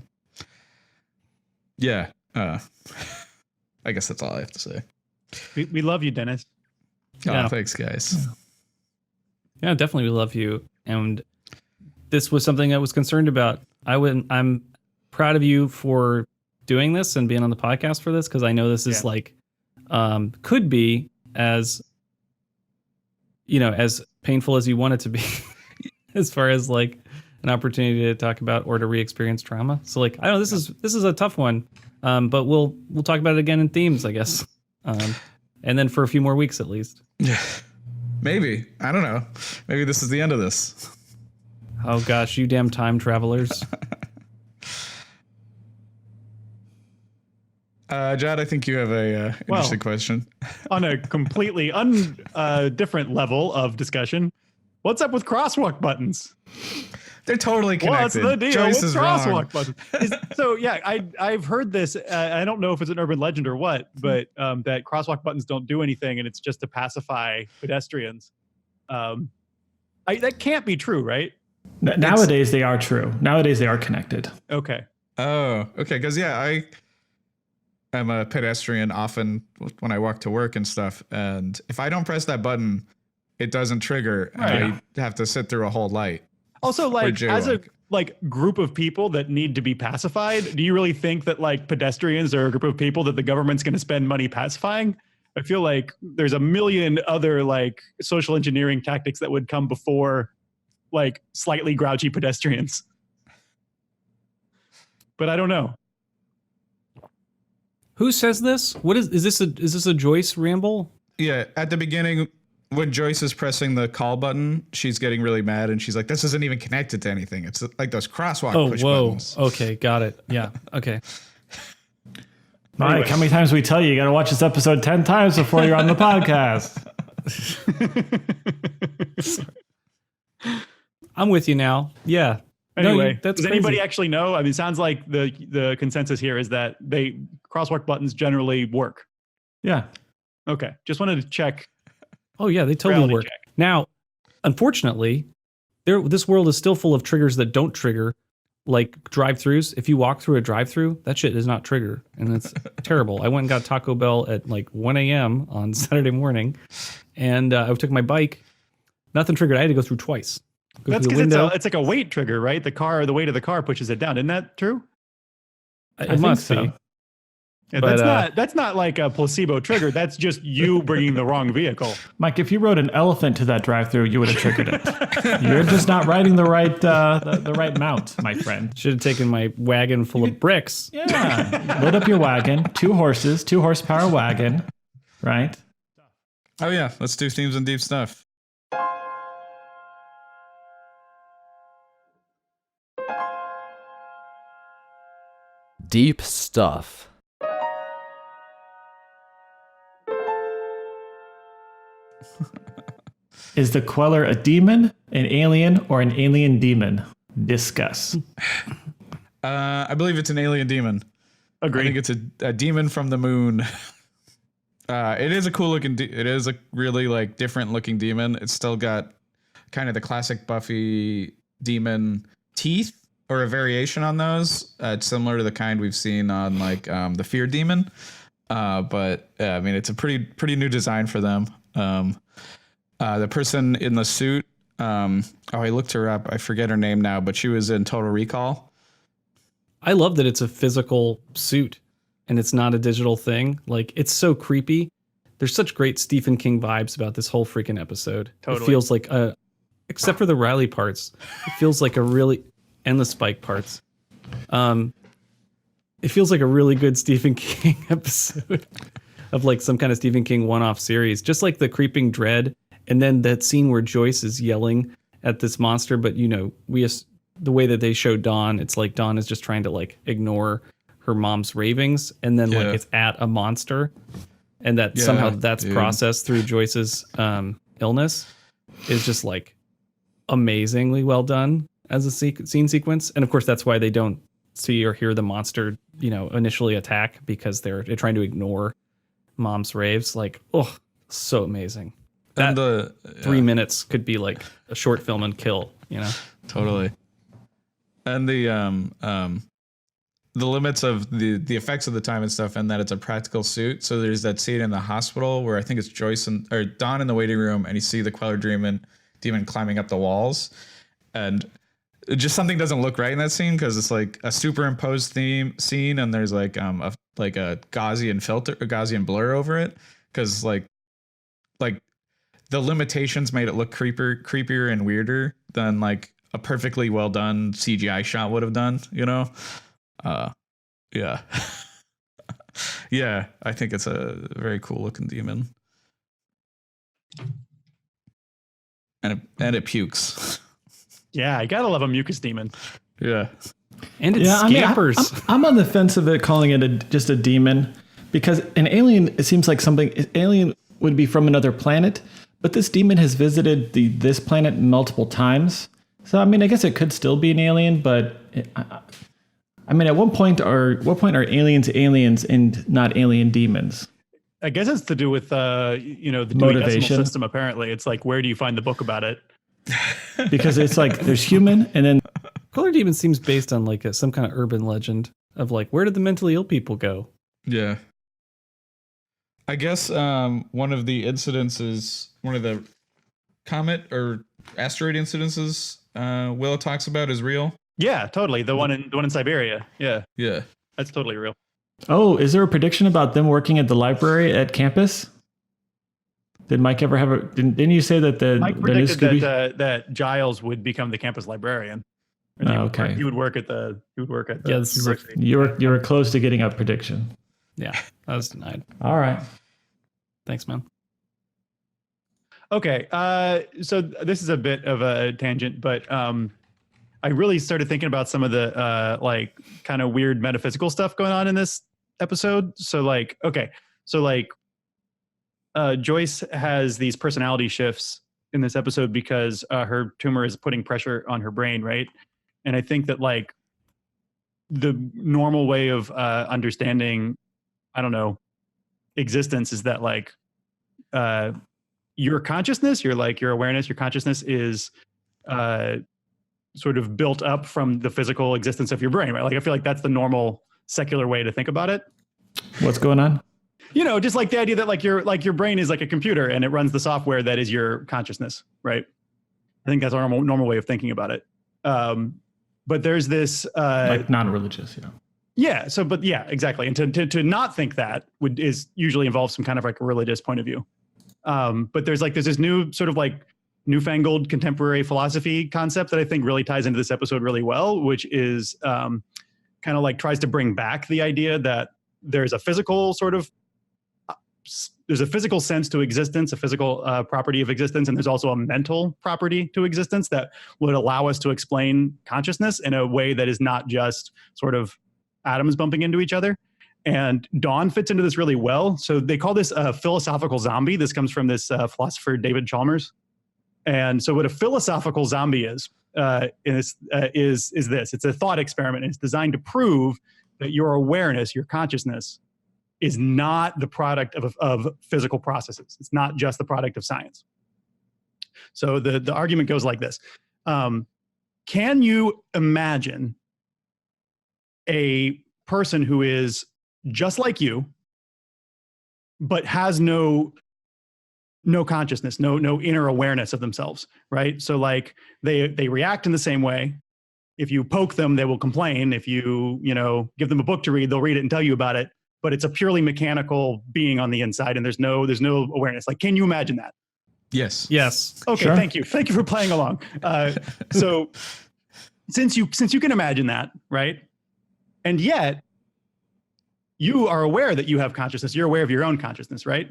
guess that's all I have to say. We love you, Dennis. Oh, thanks, guys. Yeah, definitely we love you. And this was something I was concerned about. I'm proud of you for doing this and being on the podcast for this, because I know this is like could be as as painful as you want it to be as far as like an opportunity to talk about or to re-experience trauma. So like I don't know, this is a tough one. But we'll talk about it again in themes, I guess. And then for a few more weeks at least. Yeah. Maybe. I don't know. Maybe this is the end of this. Oh gosh, you damn time travelers. Jad, I think you have a interesting question. On a completely different level of discussion, what's up with crosswalk buttons? They're totally connected. What's the deal Joyce with is crosswalk wrong. buttons? I've heard this. I don't know if it's an urban legend or what, but that crosswalk buttons don't do anything, and it's just to pacify pedestrians. That can't be true, right? Nowadays they are true. Nowadays they are connected. Okay. Oh, okay. Because I am a pedestrian often when I walk to work and stuff, and if I don't press that button, it doesn't trigger, and I have to sit through a whole light. Also, like as a group of people that need to be pacified, do you really think that like pedestrians are a group of people that the government's going to spend money pacifying? I feel like there's a million other like social engineering tactics that would come before like slightly grouchy pedestrians. But I don't know. Who says this? What is this a Joyce ramble? Yeah, at the beginning, when Joyce is pressing the call button, she's getting really mad, and she's like, "This isn't even connected to anything. It's like those crosswalk push buttons." Okay, got it. Yeah, okay. Mike, how many times we tell you got to watch this episode 10 times before you're on the podcast? I'm with you now. Yeah. Anyway, that's does crazy. anybody actually know? I mean, it sounds like the consensus here is that crosswalk buttons generally work. Yeah. Okay, just wanted to check. Oh yeah, they totally Reality work. check. Now, unfortunately, this world is still full of triggers that don't trigger, like drive-throughs. If you walk through a drive-through, that shit does not trigger, and it's terrible. I went and got Taco Bell at like 1 a.m. on Saturday morning, and I took my bike. Nothing triggered. I had to go through twice. That's because it's like a weight trigger, right? The weight of the car pushes it down. Isn't that true? It must so. be. Yeah, But, that's not like a placebo trigger. That's just you bringing the wrong vehicle. Mike, if you rode an elephant to that drive-through, you would have triggered it. You're just not riding the right the right mount, my friend. Should have taken my wagon full of bricks. Yeah. Load up your wagon, 2 horses, 2 horsepower wagon, right? Oh yeah, let's do themes and deep stuff. Deep stuff. Is the Queller a demon, an alien, or an alien demon? Discuss. I believe it's an alien demon. Agreed. I think it's a demon from the moon. It is a cool looking. It is a really like different looking demon. It's still got kind of the classic Buffy demon teeth, or a variation on those. It's similar to the kind we've seen on like the Fear Demon. But I mean, it's a pretty new design for them. The person in the suit, I looked her up. I forget her name now, but she was in Total Recall. I love that it's a physical suit and it's not a digital thing. Like, it's so creepy. There's such great Stephen King vibes about this whole freaking episode. Totally. It feels like except for the Riley parts, it feels like a really, and the Spike parts. It feels like a really good Stephen King episode of like some kind of Stephen King one-off series. Just like the creeping dread And then that scene where Joyce is yelling at this monster, but the way that they show Dawn, it's like Dawn is just trying to like ignore her mom's ravings, and then like it's at a monster, and that somehow that's processed through Joyce's illness is just like amazingly well done as a scene sequence. And of course that's why they don't see or hear the monster initially attack, because they're trying to ignore mom's raves. Like, oh, so amazing. That 3 minutes could be like a short film and kill, Totally. And the limits of the effects of the time and stuff, and that it's a practical suit. So there's that scene in the hospital where I think it's Joyce or Dawn in the waiting room, and you see the Queller demon climbing up the walls, and just something doesn't look right in that scene, because it's like a superimposed scene, and there's like a Gaussian filter, a Gaussian blur over it, because like the limitations made it look creepier and weirder than like a perfectly well done CGI shot would have done, yeah. Yeah, I think it's a very cool looking demon. And it pukes. Yeah, I gotta love a mucus demon. Yeah. And it scampers. I'm on the fence of it, calling it just a demon, because an alien, it seems like something, an alien would be from another planet, but this demon has visited this planet multiple times. So, I mean, I guess it could still be an alien, but at what point are aliens and not alien demons? I guess it's to do with the Dewey Motivation. Decimal System. Apparently, it's like, where do you find the book about it? Because it's like there's human, and then Queller demon seems based on like some kind of urban legend of like, where did the mentally ill people go? Yeah. I guess one of the incidences, one of the comet or asteroid incidences Willow talks about is real. Yeah, totally. The one in Siberia. Yeah. Yeah. That's totally real. oh, is there a prediction about them working at the library at campus? Did Mike ever have a? Didn't you say that Mike the new predicted Scooby? that Giles would become the campus librarian. And Okay. He would work at the Yeah, this is university. You were close to getting a prediction. Yeah, that was denied. All right. Thanks, man. Okay, so this is a bit of a tangent, but I really started thinking about some of the like kind of weird metaphysical stuff going on in this episode. So like, Joyce has these personality shifts in this episode because her tumor is putting pressure on her brain, right? And I think that like the normal way of understanding, I don't know, existence is that like your consciousness, your awareness, your consciousness is sort of built up from the physical existence of your brain, right? Like I feel like that's the normal secular way to think about it. What's going on? You know, just like the idea that like your brain is like a computer and it runs the software that is your consciousness, right? I think that's our normal way of thinking about it. But there's this Like non-religious, yeah. So, but yeah, exactly. And to not think that is usually involves some kind of like a religious point of view. But there's this new sort of like newfangled contemporary philosophy concept that I think really ties into this episode really well, which is kind of like tries to bring back the idea that there's a physical sort of there's a physical sense to existence, a physical property of existence, and there's also a mental property to existence that would allow us to explain consciousness in a way that is not just sort of atoms bumping into each other. And Dawn fits into this really well. So they call this a philosophical zombie. This comes from this philosopher, David Chalmers. And so what a philosophical zombie is this. It's a thought experiment. It's designed to prove that your awareness, your consciousness, is not the product of physical processes. It's not just the product of science. So the argument goes like this. Can you imagine a person who is just like you, but has no consciousness, no inner awareness of themselves, right? So like they react in the same way. If you poke them, they will complain. If you give them a book to read, they'll read it and tell you about it. But it's a purely mechanical being on the inside, and there's no awareness. Like, can you imagine that? Yes. Yes. Okay. Sure. Thank you for playing along. So since you can imagine that, right? And yet you are aware that you have consciousness. You're aware of your own consciousness, right?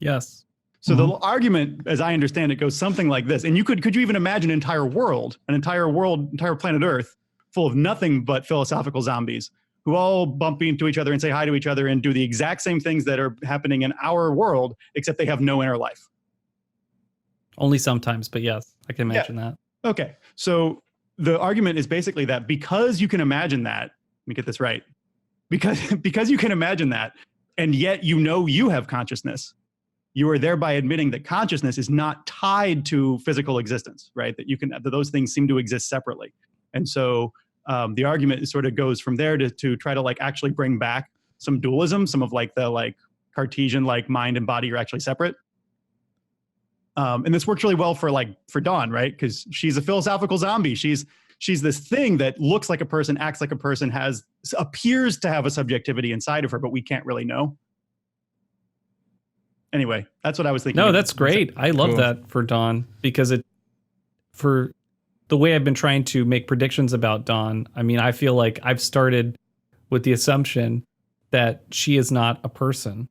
Yes. So the argument, as I understand it, goes something like this. And could you even imagine an entire planet Earth full of nothing but philosophical zombies who all bump into each other and say hi to each other and do the exact same things that are happening in our world, except they have no inner life? Only sometimes, but yes, I can imagine that. Okay. So the argument is basically that because you can imagine that, let me get this right, because you can imagine that, and yet you have consciousness, you are thereby admitting that consciousness is not tied to physical existence, right? That those things seem to exist separately. And so the argument sort of goes from there to try to like actually bring back some dualism, some of like the like Cartesian, like mind and body are actually separate. And this works really well for Dawn, right? Because she's a philosophical zombie. She's this thing that looks like a person, acts like a person, appears to have a subjectivity inside of her, but we can't really know. Anyway, that's what I was thinking. No, that's great. I love that for Dawn, because for the way I've been trying to make predictions about Dawn, I mean, I feel like I've started with the assumption that she is not a person.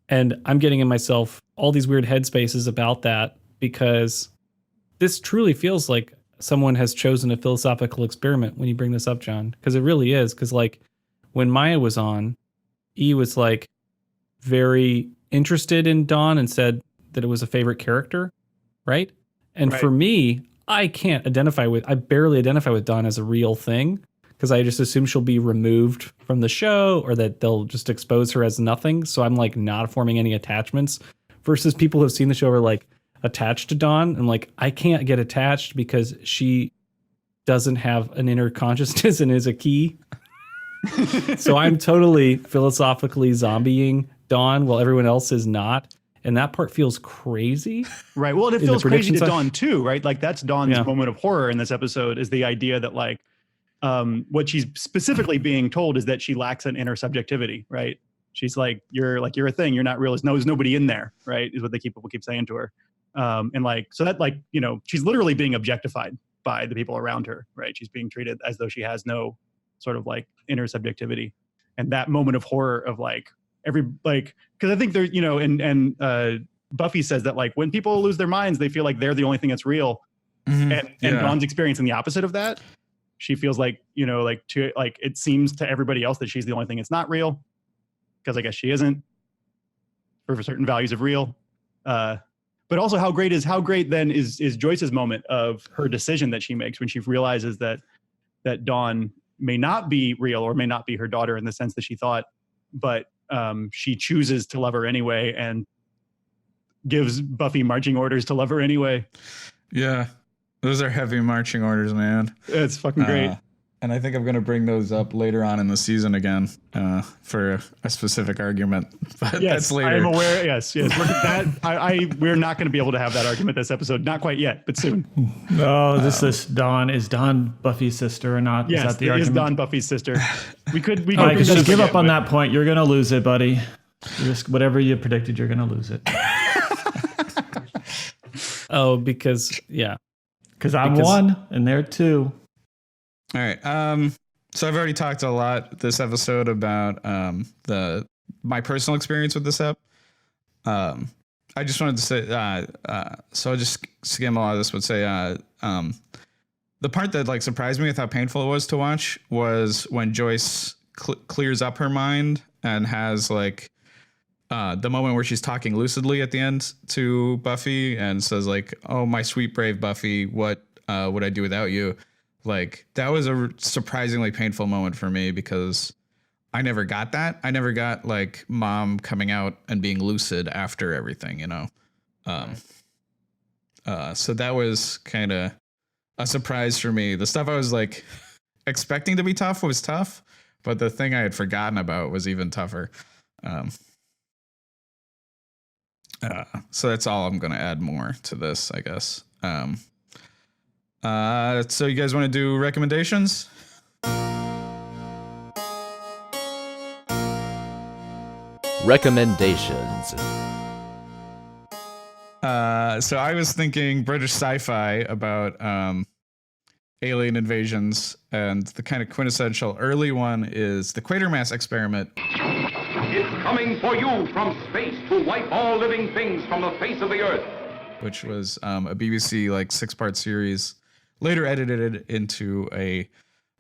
And I'm getting in myself all these weird headspaces about that, because this truly feels like someone has chosen a philosophical experiment when you bring this up, John, because it really is. Because like when Maya was on, E was like very interested in Dawn and said that it was a favorite character, right? And for me, I barely identify with Dawn as a real thing, because I just assume she'll be removed from the show, or that they'll just expose her as nothing. So I'm like not forming any attachments, versus people who have seen the show are like attached to Dawn. And like, I can't get attached because she doesn't have an inner consciousness and is a key. So I'm totally philosophically zombieing Dawn while everyone else is not. And that part feels crazy. Right. Well, it feels crazy to Dawn too, right? Like that's Dawn's moment of horror in this episode, is the idea that like, what she's specifically being told is that she lacks an inner subjectivity, right? She's like, you're a thing. You're not real. There's nobody in there, right? Is what people keep saying to her. And like, so that like, she's literally being objectified by the people around her, right? She's being treated as though she has no sort of like inner subjectivity. And that moment of horror of like, because I think there, and Buffy says that like when people lose their minds, they feel like they're the only thing that's real. Mm-hmm. And Dawn's experiencing the opposite of that. She feels like, it seems to everybody else that she's the only thing that's not real, because I guess she isn't for certain values of real. But also how great then is Joyce's moment of her decision that she makes when she realizes that Dawn may not be real, or may not be her daughter in the sense that she thought, but she chooses to love her anyway and gives Buffy marching orders to love her anyway. Yeah. Those are heavy marching orders, man. It's fucking great. And I think I'm going to bring those up later on in the season again for a specific argument. But yes, that's later. I'm aware. Yes. We're not going to be able to have that argument this episode. Not quite yet, but soon. Oh, is Dawn. Is Dawn Buffy's sister or not? Yes, is that the argument? Is Dawn Buffy's sister. We could just give up on that point. You're going to lose it, buddy. Whatever you predicted, you're going to lose it. Oh, because I'm one and they're two. All right. So I've already talked a lot this episode about my personal experience with this ep. I just wanted to say, so I'll just skim a lot of this, but say the part that like surprised me with how painful it was to watch was when Joyce clears up her mind and has like the moment where she's talking lucidly at the end to Buffy and says like, "Oh, my sweet brave Buffy, what would I do without you?" Like that was a surprisingly painful moment for me, because I never got that. I never got like mom coming out and being lucid after everything, So that was kind of a surprise for me. The stuff I was like expecting to be tough was tough, but the thing I had forgotten about was even tougher. So that's all I'm going to add more to this, I guess. So you guys want to do recommendations? Recommendations. So I was thinking British sci-fi about alien invasions, and the kind of quintessential early one is the Quatermass experiment. It's coming for you from space to wipe all living things from the face of the earth. Which was a BBC like 6-part series, later edited into a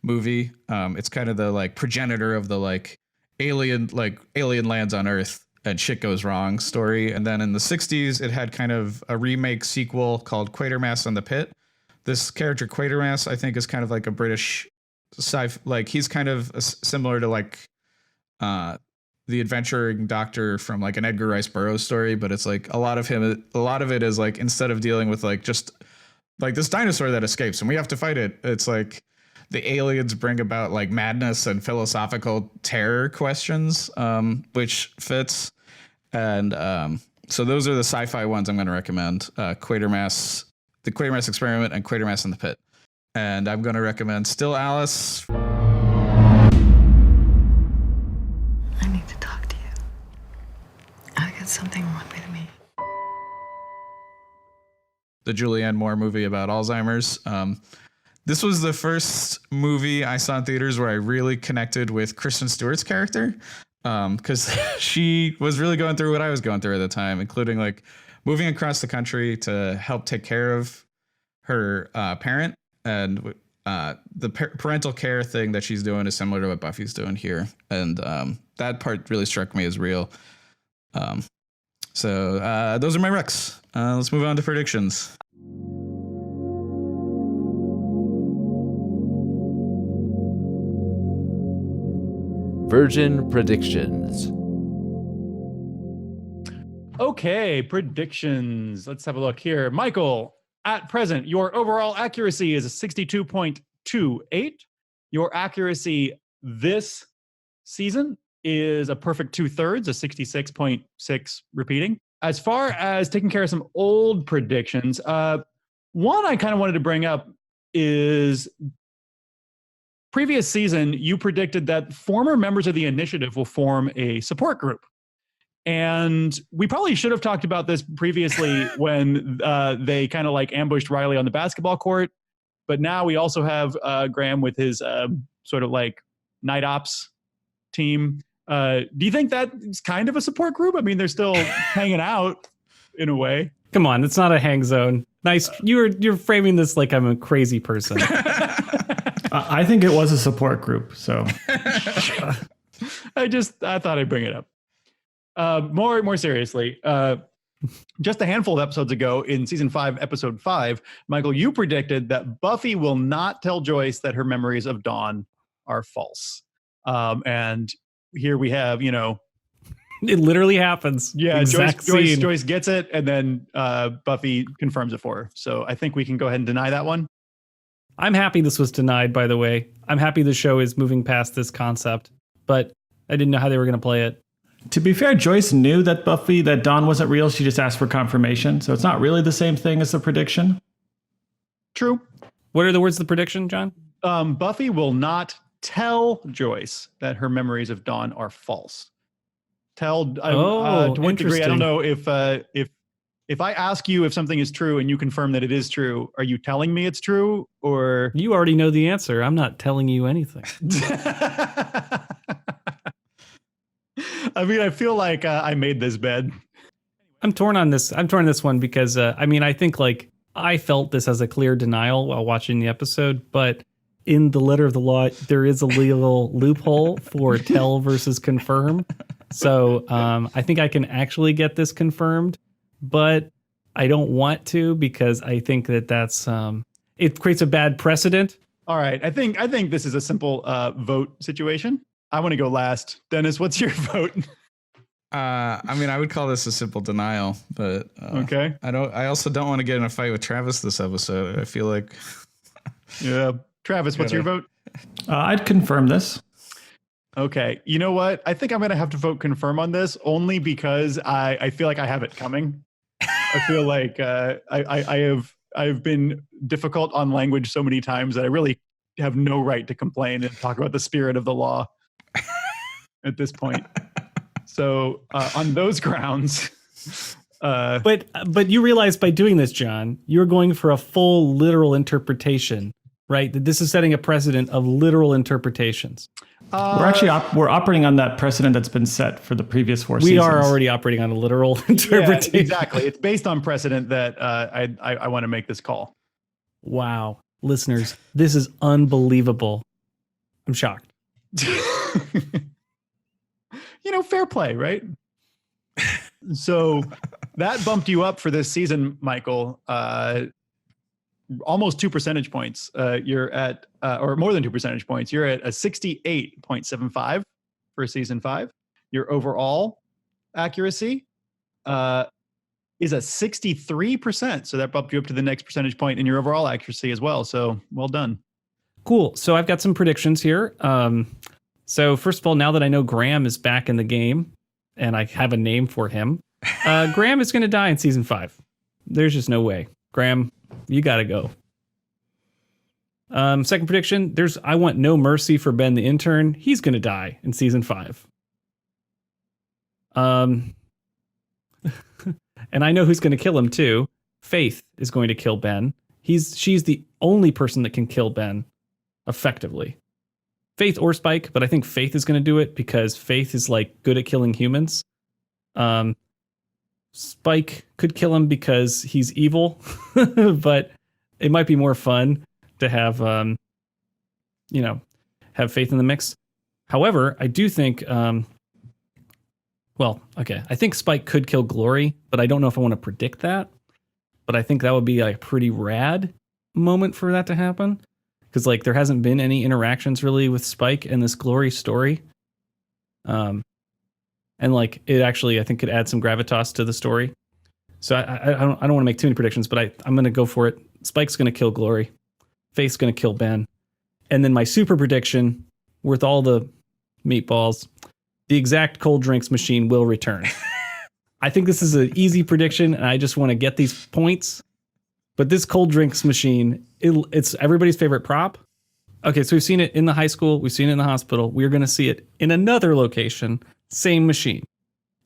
movie. It's kind of the like progenitor of the like alien lands on Earth and shit goes wrong story. And then in the 60s, it had kind of a remake sequel called Quatermass and the Pit. This character Quatermass, I think, is kind of like a British like he's kind of similar to like the adventuring doctor from like an Edgar Rice Burroughs story, but it's like a lot of it is like, instead of dealing with like just like this dinosaur that escapes and we have to fight it, it's like the aliens bring about like madness and philosophical terror questions, which fits. And so those are the sci-fi ones I'm going to recommend. Quatermass, the Quatermass Experiment, and Quatermass in the Pit. And I'm going to recommend Still Alice. I need to talk to you. I got something wrong with me. The Julianne Moore movie about Alzheimer's. This was the first movie I saw in theaters where I really connected with Kristen Stewart's character, because she was really going through what I was going through at the time, including like moving across the country to help take care of her parent. And the parental care thing that she's doing is similar to what Buffy's doing here. And that part really struck me as real. So those are my recs. Let's move on to predictions. Virgin predictions. Okay, predictions. Let's have a look here. Michael, at present, your overall accuracy is a 62.28. Your accuracy this season is a perfect 2/3, a 66.6 repeating. As far as taking care of some old predictions, one I kind of wanted to bring up is previous season, you predicted that former members of the initiative will form a support group. And we probably should have talked about this previously when they kind of like ambushed Riley on the basketball court. But now we also have Graham with his sort of like night ops team. Do you think that's kind of a support group? I mean, they're still hanging out in a way. Come on, it's not a hang zone. Nice. You're framing this like I'm a crazy person. I think it was a support group. So I thought I'd bring it up. More seriously, just a handful of episodes ago in season 5, episode 5, Michael, you predicted that Buffy will not tell Joyce that her memories of Dawn are false. And here we have, it literally happens. Yeah, Joyce gets it, and then Buffy confirms it for her. So I think we can go ahead and deny that one. I'm happy this was denied, by the way. I'm happy the show is moving past this concept, but I didn't know how they were going to play it. To be fair, Joyce knew that Dawn wasn't real. She just asked for confirmation. So it's not really the same thing as the prediction. True. What are the words of the prediction, John? Buffy will not tell Joyce that her memories of Dawn are false. To what degree? I don't know if I ask you if something is true and you confirm that it is true, are you telling me it's true, or you already know the answer? I'm not telling you anything. I mean, I feel like I made this bed. I'm torn on this. I'm torn on this one because I think like I felt this as a clear denial while watching the episode, but in the letter of the law, there is a legal loophole for tell versus confirm. So I think I can actually get this confirmed, but I don't want to because I think that's it creates a bad precedent. All right, I think this is a simple vote situation. I want to go last. Dennis, what's your vote? I would call this a simple denial, but okay. I also don't want to get in a fight with Travis this episode. I feel like yeah. Travis, what's your vote? I'd confirm this. Okay. You know what? I think I'm going to have to vote confirm on this only because I feel like I have it coming. I feel like I've been difficult on language so many times that I really have no right to complain and talk about the spirit of the law at this point. So on those grounds, but you realize by doing this, John, you're going for a full literal interpretation, right? That this is setting a precedent of literal interpretations. We're operating on that precedent that's been set for the previous 4 seasons. We are already operating on a literal interpretation. Yeah, exactly. It's based on precedent that I want to make this call. Wow. Listeners, this is unbelievable. I'm shocked. Fair play, right? So that bumped you up for this season, Michael. Almost 2 percentage points. You're at, or more than 2 percentage points. You're at a 68.75 for season 5. Your overall accuracy is a 63%. So that bumped you up to the next percentage point in your overall accuracy as well. So well done. Cool. So I've got some predictions here. So first of all, now that I know Graham is back in the game and I have a name for him, Graham is going to die in season 5. There's just no way. Graham, you got to go. Second prediction, I want no mercy for Ben the intern. He's going to die in season 5. And I know who's going to kill him too. Faith is going to kill Ben. She's the only person that can kill Ben effectively. Faith or Spike, but I think Faith is going to do it because Faith is like good at killing humans. Spike could kill him because he's evil, but it might be more fun to have, have Faith in the mix. However, I do think, I think Spike could kill Glory, but I don't know if I want to predict that. But I think that would be a pretty rad moment for that to happen. Because there hasn't been any interactions really with Spike in this Glory story. And it actually, I think, could add some gravitas to the story. So I don't want to make too many predictions, but I'm going to go for it. Spike's going to kill Glory. Faith's going to kill Ben. And then my super prediction, worth all the meatballs, the exact cold drinks machine will return. I think this is an easy prediction, and I just want to get these points. But this cold drinks machine, it's everybody's favorite prop. Okay, so we've seen it in the high school. We've seen it in the hospital. We're going to see it in another location, same machine.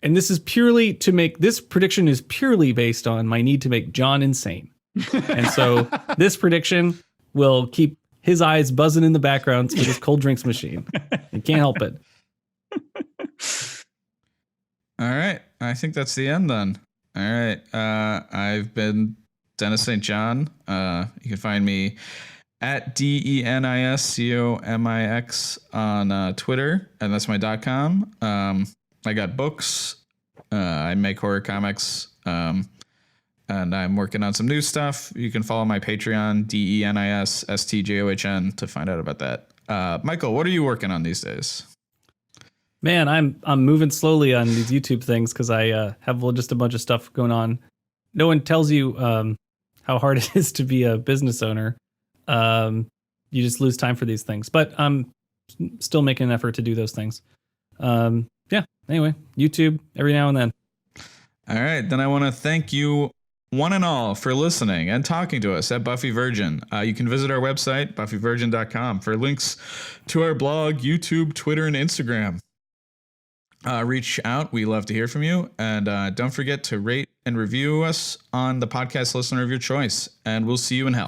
And this prediction is purely based on my need to make John insane. And so this prediction will keep his eyes buzzing in the background for this cold drinks machine. You can't help it. All right. I think that's the end then. All right. I've been Dennis St. John. You can find me at DENISCOMIX on Twitter, and that's my .com. I got books. I make horror comics, and I'm working on some new stuff. You can follow my Patreon, DENISSTJOHN, to find out about that. Michael, what are you working on these days? Man, I'm moving slowly on these YouTube things because I have just a bunch of stuff going on. No one tells you how hard it is to be a business owner. You just lose time for these things. But I'm still making an effort to do those things. Anyway, YouTube every now and then. All right, then I want to thank you one and all for listening and talking to us at Buffy Virgin. You can visit our website, buffyvirgin.com, for links to our blog, YouTube, Twitter, and Instagram. Reach out. We love to hear from you. And don't forget to rate and review us on the podcast listener of your choice. And we'll see you in hell.